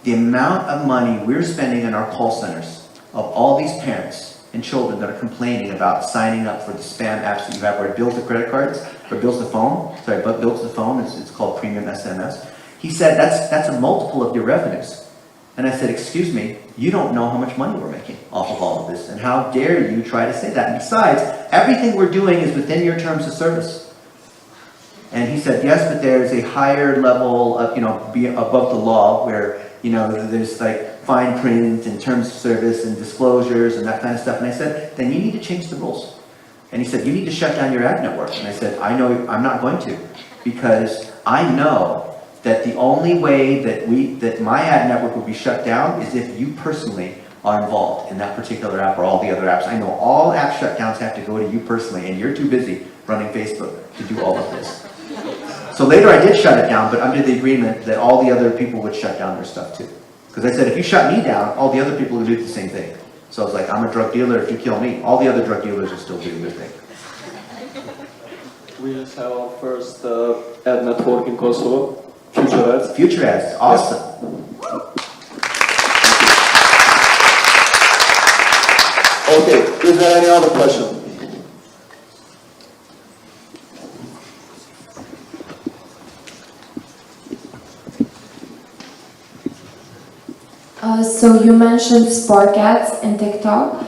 the amount of money we're spending in our call centers of all these parents and children that are complaining about signing up for the spam apps that you have, where it bills the credit cards, or bills the phone, bills the phone, it's called premium SMS. He said, that's a multiple of your revenues. And I said, excuse me, you don't know how much money we're making off of all of this, and how dare you try to say that? And besides, everything we're doing is within your terms of service. And he said, yes, but there's a higher level of, be above the law, where, there's like fine print and terms of service and disclosures and that kind of stuff. And I said, then you need to change the rules. And he said, you need to shut down your ad network. And I said, I know I'm not going to, because I know that the only way that my ad network will be shut down is if you personally are involved in that particular app or all the other apps. I know all app shutdowns have to go to you personally, and you're too busy running Facebook to do all of this. So later I did shut it down, but under the agreement that all the other people would shut down their stuff too. Because I said, if you shut me down, all the other people will do the same thing. So I was like, I'm a drug dealer, if you kill me, all the other drug dealers are still doing their thing. We just have our first ad network in Kosovo, Future Ads. Future Ads, awesome. Okay, is there any other question? So you mentioned Spark ads in TikTok.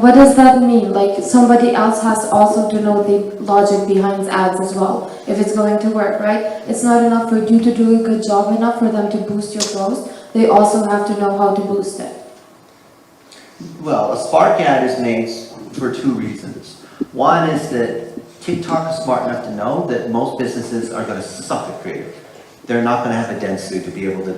What does that mean? Like, somebody else has also to know the logic behind ads as well, if it's going to work, right? It's not enough for you to do a good job enough for them to boost your post. They also have to know how to boost it. Well, a Spark ad is made for two reasons. One is that TikTok is smart enough to know that most businesses are going to suck at creative. They're not going to have a density to be able to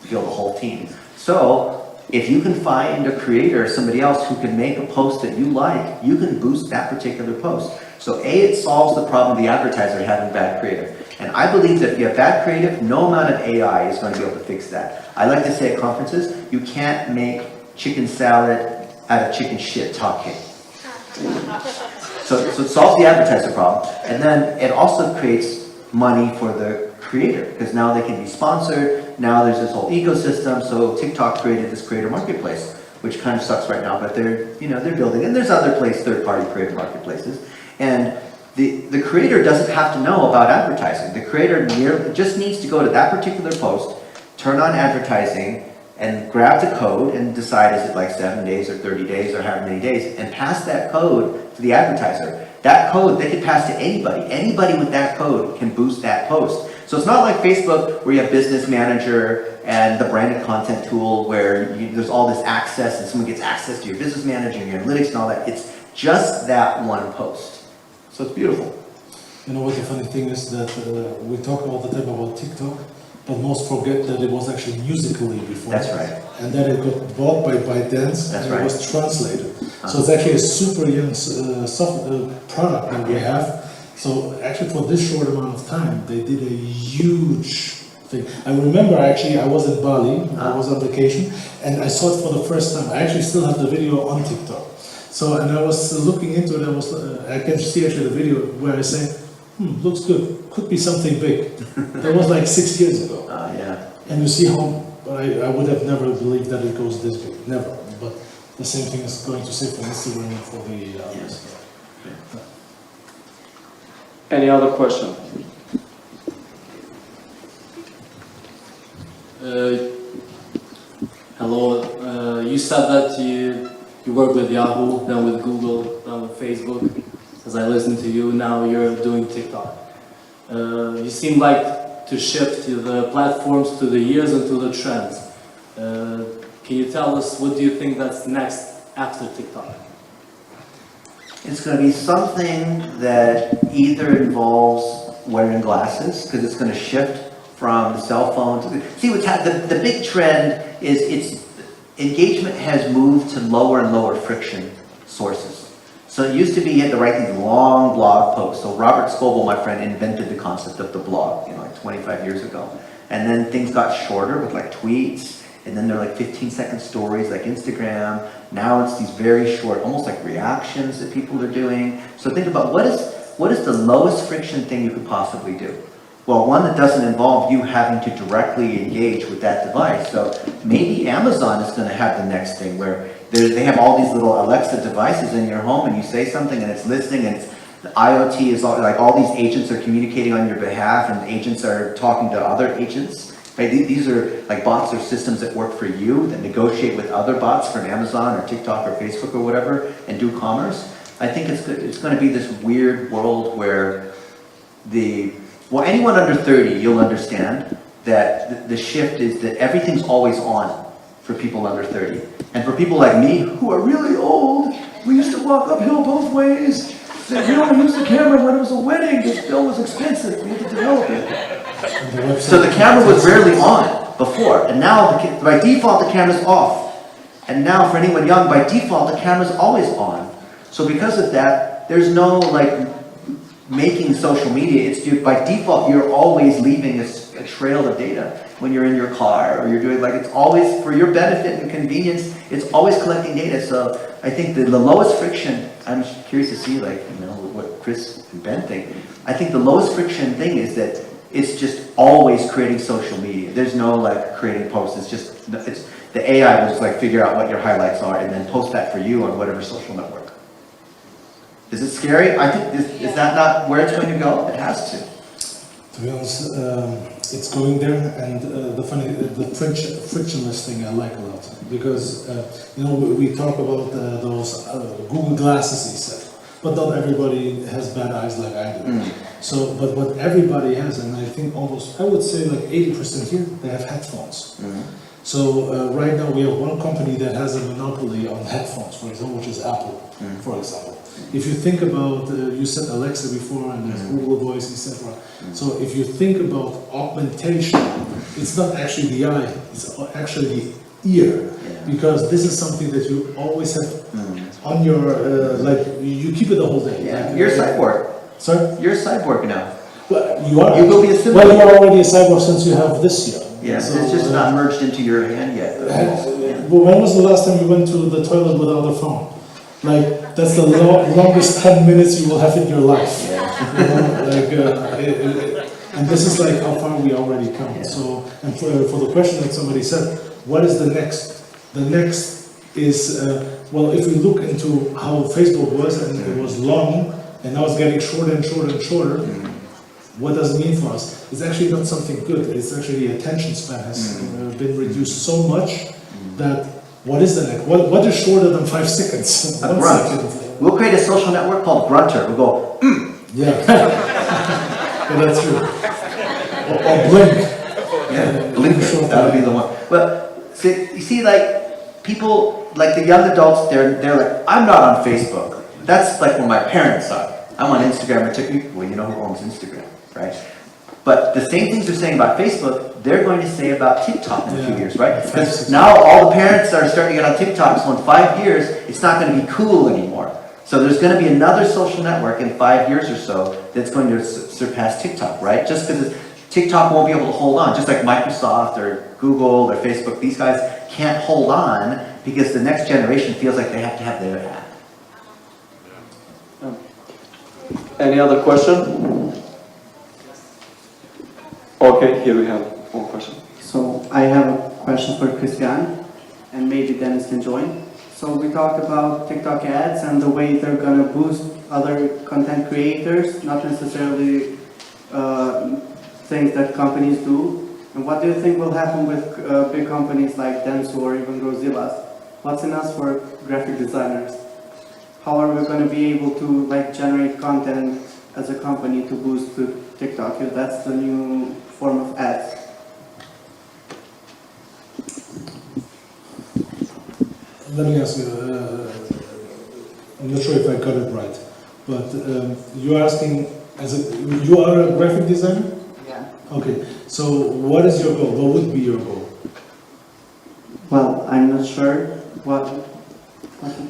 fill the whole team. So if you can find a creator or somebody else who can make a post that you like, you can boost that particular post. So it solves the problem of the advertiser having bad creative. And I believe that if you have bad creative, no amount of AI is going to be able to fix that. I like to say at conferences, you can't make chicken salad out of chicken shit talking. So it solves the advertiser problem. And then it also creates money for the creator, because now they can be sponsored. Now there's this whole ecosystem. So TikTok created this creator marketplace, which kind of sucks right now, but they're building. And there's other third-party creator marketplaces. And the creator doesn't have to know about advertising. The creator just needs to go to that particular post, turn on advertising, and grab the code and decide, is it like 7 days or 30 days or however many days, and pass that code to the advertiser. That code they can pass to anybody. Anybody with that code can boost that post. So it's not like Facebook where you have Business Manager and the branded content tool where there's all this access and someone gets access to your Business Manager and your analytics and all that. It's just that one post. So it's beautiful. You know what the funny thing is, that we talk all the time about TikTok, but most forget that it was actually Musical.ly before. That's right. And then it got bought by ByteDance, and it was translated. So it's actually a super young product that we have. So actually for this short amount of time, they did a huge thing. I remember actually I was in Bali, I was on vacation, and I saw it for the first time. I actually still have the video on TikTok. So, and I was looking into it, I can see actually the video where I say, looks good, could be something big. That was like 6 years ago. Yeah. And you see how I would have never believed that it goes this big, never. But the same thing is going to say for Instagram and for the others. Any other question? Hello. You said that you work with Yahoo, then with Google, then with Facebook. As I listen to you, now you're doing TikTok. You seem like to shift the platforms to the years and to the trends. Can you tell us what do you think that's next after TikTok? It's going to be something that either involves wearing glasses, because it's going to shift from the cell phone to see what's the big trend is engagement has moved to lower and lower friction sources. So it used to be you had to write these long blog posts. So Robert Scoble, my friend, invented the concept of the blog, like 25 years ago. And then things got shorter with like tweets, and then they're like 15-second stories like Instagram. Now it's these very short, almost like reactions that people are doing. So think about what is the lowest friction thing you could possibly do? Well, one that doesn't involve you having to directly engage with that device. So maybe Amazon is going to have the next thing where they have all these little Alexa devices in your home, and you say something and it's listening, and the IoT is all these agents are communicating on your behalf, and agents are talking to other agents. Right? These are like bots or systems that work for you, that negotiate with other bots from Amazon or TikTok or Facebook or whatever, and do commerce. I think it's going to be this weird world where anyone under 30, you'll understand that the shift is that everything's always on for people under 30. And for people like me, who are really old, we used to walk uphill both ways. We only used the camera when it was a wedding. This bill was expensive. We had to develop it. So the camera was rarely on before. And now, by default, the camera's off. And now, for anyone young, by default, the camera's always on. So because of that, there's no, making social media. By default, you're always leaving a trail of data. When you're in your car, or you're doing, it's always, for your benefit and convenience, it's always collecting data. So I think the lowest friction, I'm curious to see, what Chris and Ben think. I think the lowest friction thing is that it's just always creating social media. There's no, creating posts. It's the AI will just, figure out what your highlights are and then post that for you on whatever social network. Is it scary? I think, is that not where it's going to go? It has to. To be honest, it's going there, and the frictionless thing I like a lot, because we talk about those Google glasses, he said, but not everybody has bad eyes like I do. So, but what everybody has, and I think almost, I would say 80% here, they have headphones. So right now we have one company that has a monopoly on headphones, for example, which is Apple, for example. If you think about, you said Alexa before, and there's Google Voice, etc. So if you think about augmentation, it's not actually the eye, it's actually the ear. Because this is something that you always have on your, you keep it the whole day. Yeah, you're a cyborg. Sorry? You're a cyborg now. Well, you are. You will be a cyborg. Well, you are already a cyborg since you have this year. Yeah, so, it's just not merged into your hand yet. When was the last time you went to the toilet without a phone? That's the longest 10 minutes you will have in your life. And this is how far we already come. So, and for the question that somebody said, what is the next? The next is, if we look into how Facebook was, and it was long, and now it's getting shorter and shorter and shorter, what does it mean for us? It's actually not something good. It's actually the attention span has been reduced so much that what is the next? What is shorter than 5 seconds? A grunt. We'll create a social network called Grunter. We'll go, Yeah. Yeah, that's true. Or blink. Yeah, blink. That'll be the one. But you see, people, the young adults, they're like, I'm not on Facebook. That's when my parents are. I'm on Instagram or TikTok. Well, you know who owns Instagram, right? But the same things they're saying about Facebook, they're going to say about TikTok in a few years, right? Because now all the parents are starting to get on TikTok, so in 5 years, it's not going to be cool anymore. So there's going to be another social network in 5 years or so that's going to surpass TikTok, right? Just because TikTok won't be able to hold on, just like Microsoft or Google or Facebook, these guys can't hold on because the next generation feels like they have to have their app. Any other question? Okay, here we have one question. So I have a question for Christian, and maybe Dennis can join. So we talked about TikTok ads and the way they're going to boost other content creators, not necessarily things that companies do. And what do you think will happen with big companies like Dentsu or even Godzilla? What's in us for graphic designers? How are we going to be able to generate content as a company to boost to TikTok, if that's the new form of ads? Let me ask you, I'm not sure if I got it right, but you're asking, you are a graphic designer? Yeah. Okay, so what is your goal? What would be your goal? Well, I'm not sure what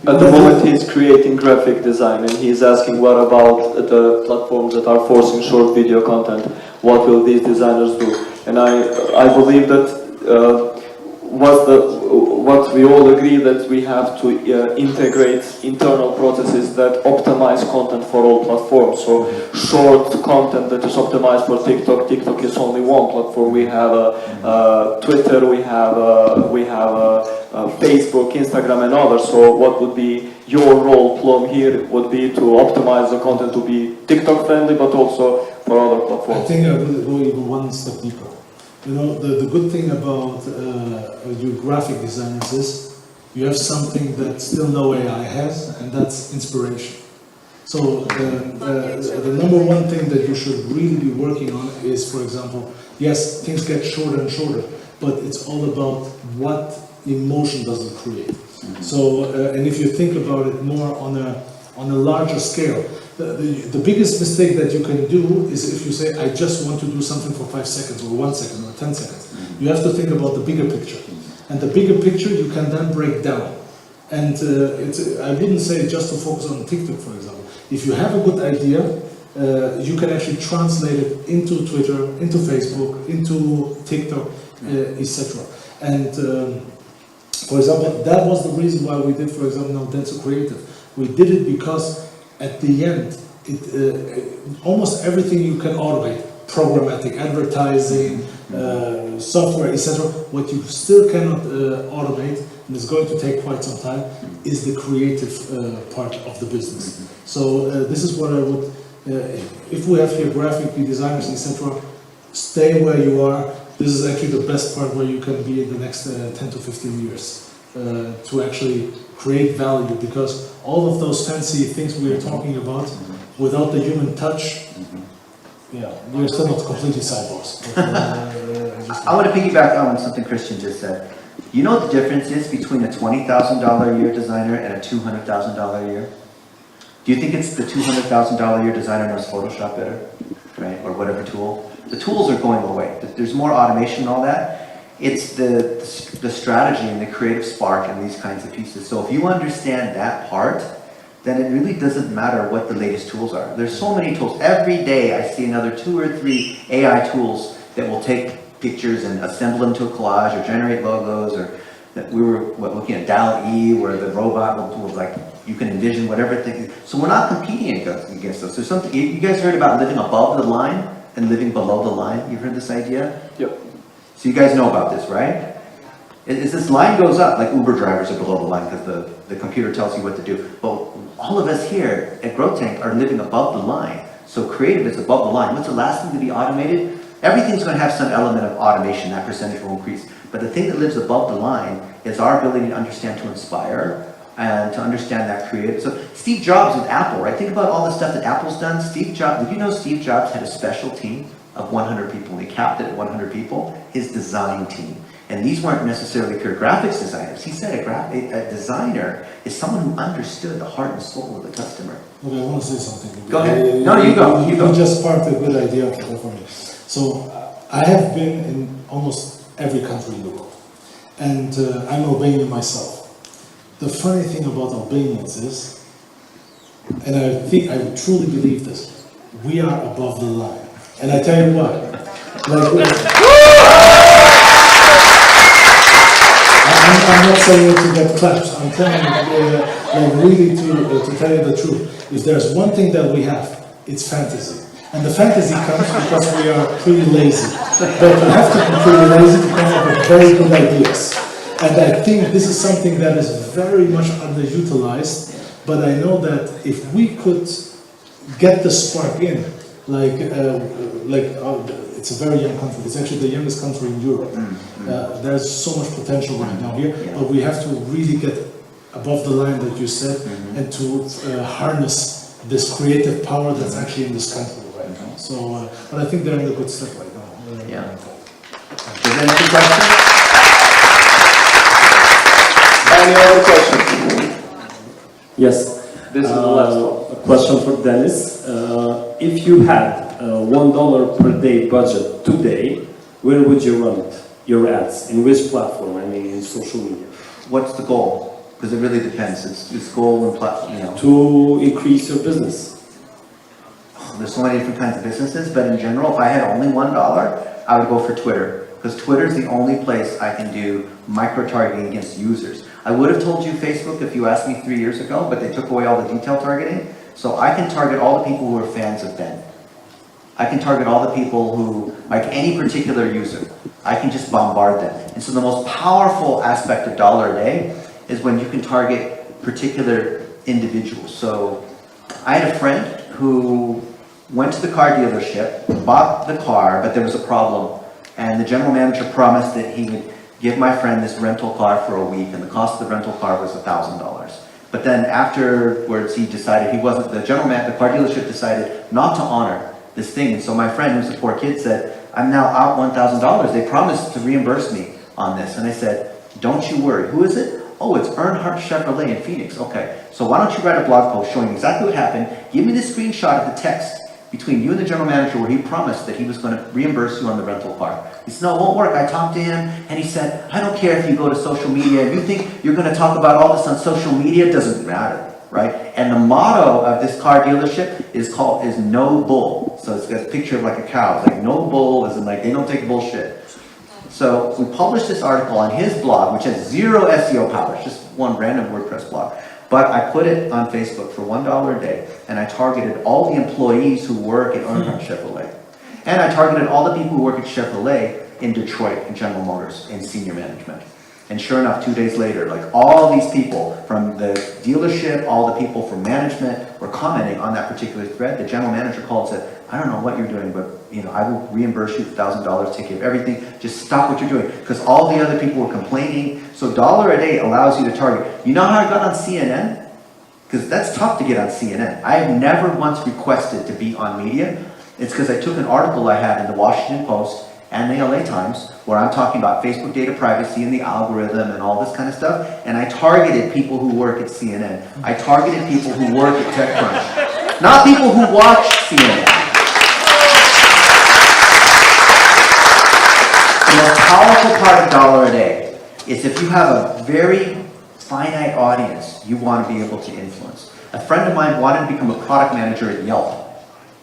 At the moment he's creating graphic design and he's asking what about the platforms that are forcing short video content, what will these designers do? And I believe that what we all agree that we have to integrate internal processes that optimize content for all platforms. So short content that is optimized for TikTok. TikTok is only one platform. We have Twitter, we have Facebook, Instagram, and others. So what would be your role, Plum, here would be to optimize the content to be TikTok friendly, but also for other platforms. I think I will go even one step deeper. You know, the good thing about your graphic designers is you have something that still no AI has, and that's inspiration. So the number one thing that you should really be working on is, for example, yes, things get shorter and shorter, but it's all about what emotion does it create. So, and if you think about it more on a larger scale, the biggest mistake that you can do is if you say, I just want to do something for 5 seconds or 1 second or 10 seconds. You have to think about the bigger picture. And the bigger picture you can then break down. And I wouldn't say just to focus on TikTok, for example. If you have a good idea, you can actually translate it into Twitter, into Facebook, into TikTok, etc. And for example, that was the reason why we did, for example, now Dentsu Creative. We did it because at the end, almost everything you can automate, programmatic advertising, software, etc. What you still cannot automate, and it's going to take quite some time, is the creative part of the business. So this is what I would, if we have here graphic designers, etc., stay where you are. This is actually the best part where you can be in the next 10 to 15 years to actually create value, because all of those fancy things we are talking about, without the human touch, yeah, we're still not completely cyborgs. I want to piggyback on something Christian just said. You know what the difference is between a $20,000 a year designer and a $200,000 a year? Do you think it's the $200,000 a year designer knows Photoshop better, right, or whatever tool? The tools are going away. There's more automation and all that. It's the strategy and the creative spark and these kinds of pieces. So if you understand that part, then it really doesn't matter what the latest tools are. There's so many tools. Every day I see another 2 or 3 AI tools that will take pictures and assemble them to a collage or generate logos, or that we were looking at DALL-E where the robot will you can envision whatever thing. So we're not competing against those. There's something, you guys heard about living above the line and living below the line? You've heard this idea? Yep. So you guys know about this, right? As this line goes up, like Uber drivers are below the line because the computer tells you what to do. But all of us here at Growth Tank are living above the line. So creative is above the line. What's the last thing to be automated? Everything's going to have some element of automation. That percentage will increase. But the thing that lives above the line is our ability to understand, to inspire, and to understand that creative. So Steve Jobs with Apple, right? Think about all the stuff that Apple's done. Steve Jobs, did you know Steve Jobs had a special team of 100 people? He capped it at 100 people, his design team. And these weren't necessarily pure graphics designers. He said a designer is someone who understood the heart and soul of the customer. Okay, I want to say something. Go ahead. No, you go. You just sparked a good idea for me. So I have been in almost every country in the world. And I'm Albanian myself. The funny thing about Albanians is, and I truly believe this, we are above the line. And I tell you why. I'm not saying it to get claps. I'm telling you, really to tell you the truth. If there's one thing that we have, it's fantasy. And the fantasy comes because we are pretty lazy. But we have to be pretty lazy to come up with very good ideas. And I think this is something that is very much underutilized, but I know that if we could get the spark in, it's a very young country, it's actually the youngest country in Europe. There's so much potential right now here, but we have to really get above the line that you said, and to harness this creative power that's actually in this country right now. So, but I think they're in a good step right now. Yeah. Is there any questions? Any other questions? Yes. This is the last one. A question for Dennis. If you had $1 per day budget today, where would you run it? Your ads? In which platform? I mean, in social media. What's the goal? Because it really depends. It's goal and platform, you know. To increase your business. There's so many different kinds of businesses, but in general, if I had only $1, I would go for Twitter. Because Twitter is the only place I can do micro-targeting against users. I would have told you Facebook if you asked me 3 years ago, but they took away all the detail targeting. So I can target all the people who are fans of Ben. I can target all the people who, like any particular user, I can just bombard them. And so the most powerful aspect of $1 a day is when you can target particular individuals. So I had a friend who went to the car dealership, bought the car, but there was a problem. And the general manager promised that he would give my friend this rental car for a week, and the cost of the rental car was $1,000. But then afterwards, he decided the car dealership decided not to honor this thing. And so my friend, who's a poor kid, said, I'm now out $1,000. They promised to reimburse me on this. And I said, don't you worry. Who is it? Oh, it's Earnhardt Chevrolet in Phoenix. Okay, so why don't you write a blog post showing exactly what happened? Give me the screenshot of the text between you and the general manager where he promised that he was going to reimburse you on the rental car. He said, no, it won't work. I talked to him and he said, I don't care if you go to social media. If you think you're going to talk about all this on social media, it doesn't matter, right? And the motto of this car dealership is no bull. So it's got a picture of like a cow. It's like no bull, as in like they don't take bullshit. So we published this article on his blog, which has 0 SEO power. It's just one random WordPress blog. But I put it on Facebook for $1 a day, and I targeted all the employees who work at Earnhardt Chevrolet. And I targeted all the people who work at Chevrolet in Detroit, in General Motors, in senior management. And sure enough, 2 days later, like all these people from the dealership, all the people from management were commenting on that particular thread. The general manager called and said, I don't know what you're doing, but I will reimburse you $1,000, take care of everything. Just stop what you're doing. Because all the other people were complaining. So $1 a day allows you to target. You know how I got on CNN? Because that's tough to get on CNN. I have never once requested to be on media. It's because I took an article I had in the Washington Post and the LA Times where I'm talking about Facebook data privacy and the algorithm and all this kind of stuff. And I targeted people who work at CNN. I targeted people who work at TechCrunch. Not people who watch CNN. The most powerful part of $1 a day is if you have a very finite audience you want to be able to influence. A friend of mine wanted to become a product manager at Yelp.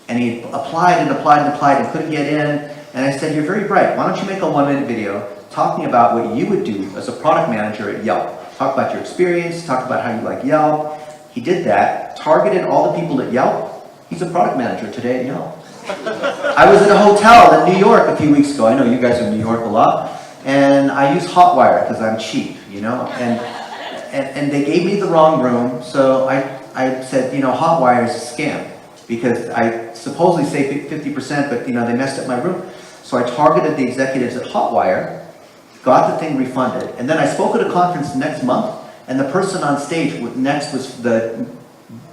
And he applied and couldn't get in. And I said, you're very bright. Why don't you make a 1-minute video talking about what you would do as a product manager at Yelp. Talk about your experience, talk about how you like Yelp. He did that, targeted all the people at Yelp. He's a product manager today at Yelp. I was at a hotel in New York a few weeks ago. I know you guys are in New York a lot. And I use Hotwire because I'm cheap, And they gave me the wrong room. So I said, Hotwire is a scam. Because I supposedly saved 50%, but they messed up my room. So I targeted the executives at Hotwire, got the thing refunded, and then I spoke at a conference next month, and the person on stage next was the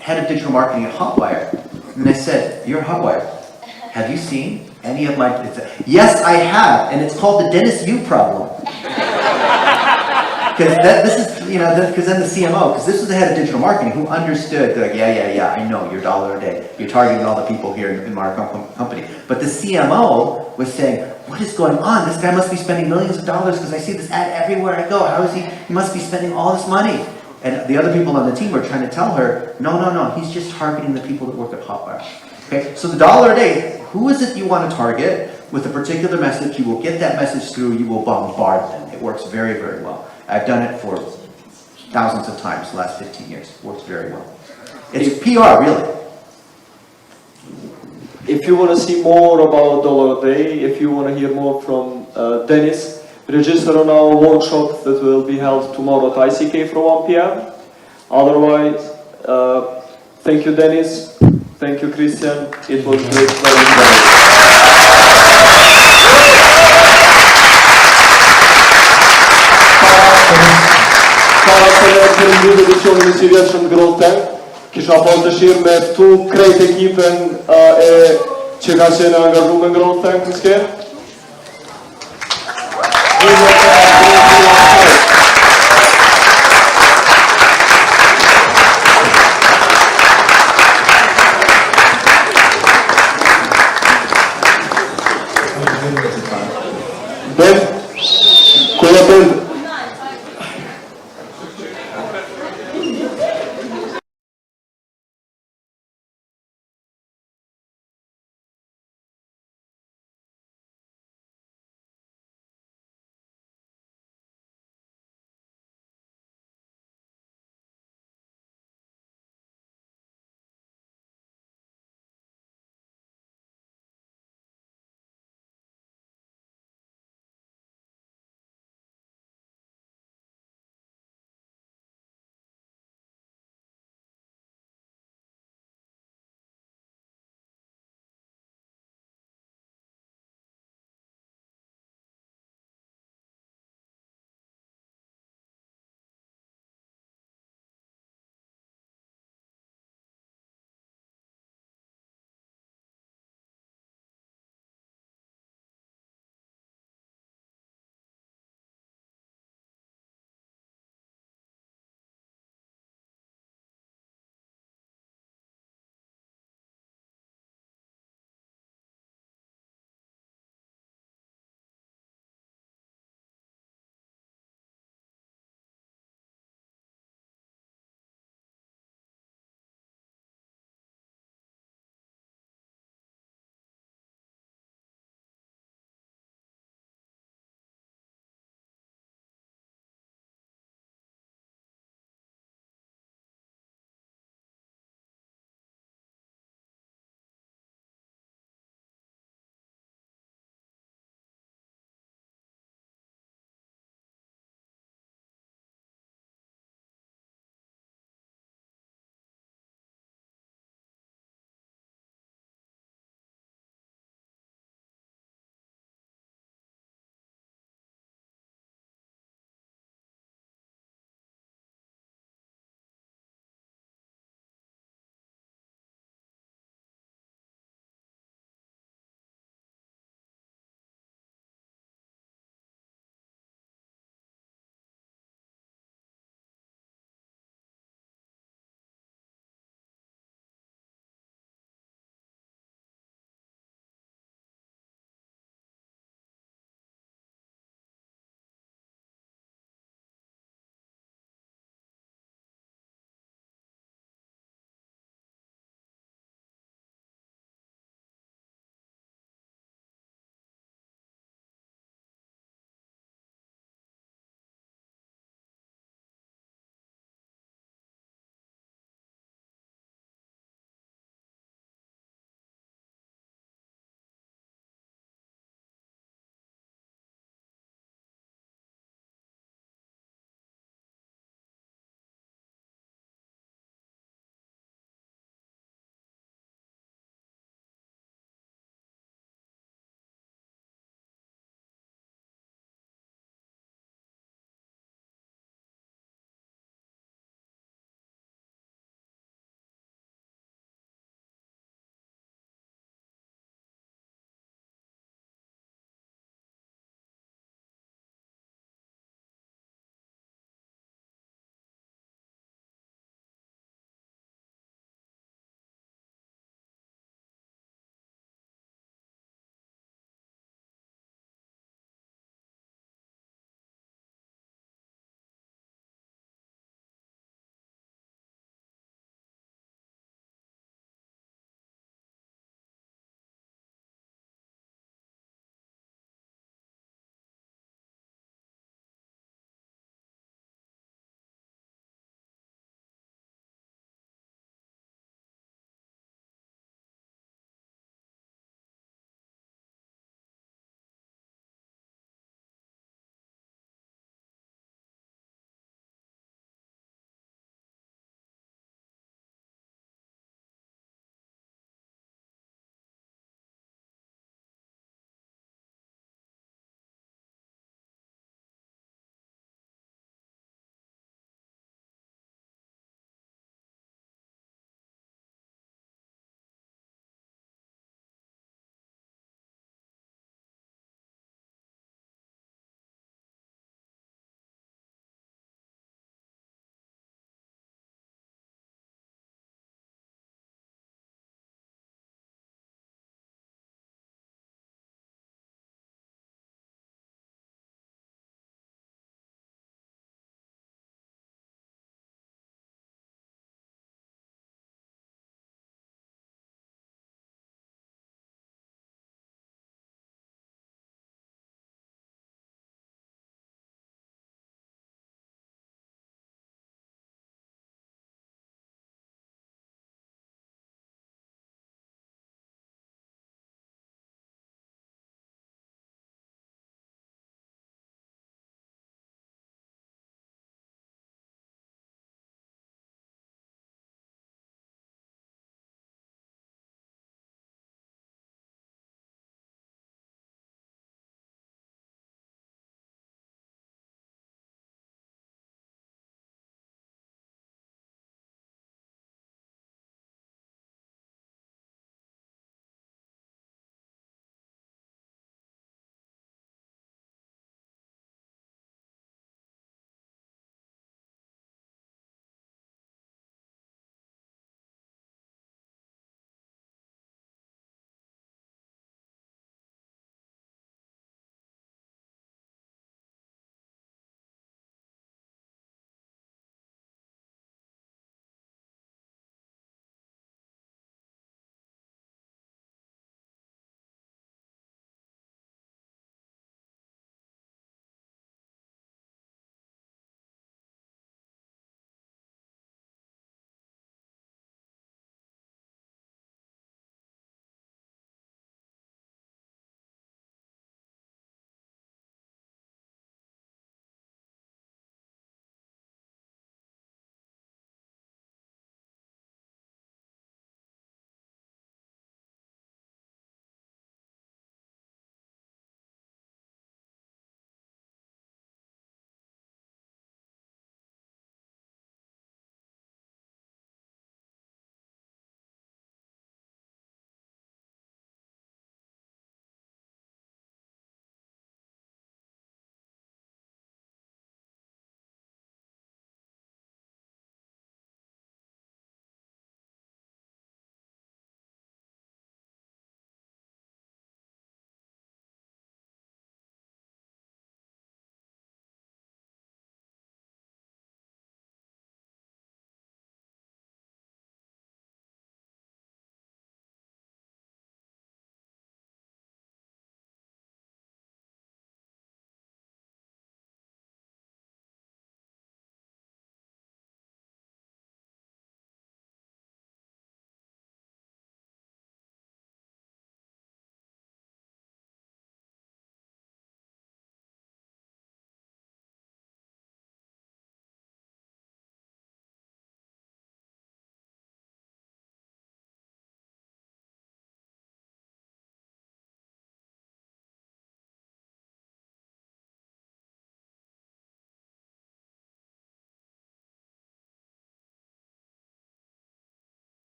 head of digital marketing at Hotwire. And I said, you're Hotwire. Have you seen any of my... Yes, I have, and it's called the Dennis Yu problem. Because because then the CMO, because this was the head of digital marketing who understood, like, yeah, I know, you're $1 a day. You're targeting all the people here in our company. But the CMO was saying, what is going on? This guy must be spending millions of dollars because I see this ad everywhere I go. How is he must be spending all this money. And the other people on the team were trying to tell her, no, he's just targeting the people that work at Hotwire. Okay, so the $1 a day, who is it you want to target with a particular message? You will get that message through, you will bombard them. It works very, very well. I've done it for thousands of times the last 15 years. It works very well. It's PR, really. if you want to see more about Dollar Day, if you want to hear more from Dennis, register on our workshop that will be held tomorrow at ICK from 1 p.m. Otherwise, thank you, Dennis. Thank you, Christian. It was great. Para të përmbydhje edicionin e sivjetshëm Growth Tank, kisha pas dëshirë me ftu krejt ekipen që ka qenë angazhuar me Growth Tank në skenë.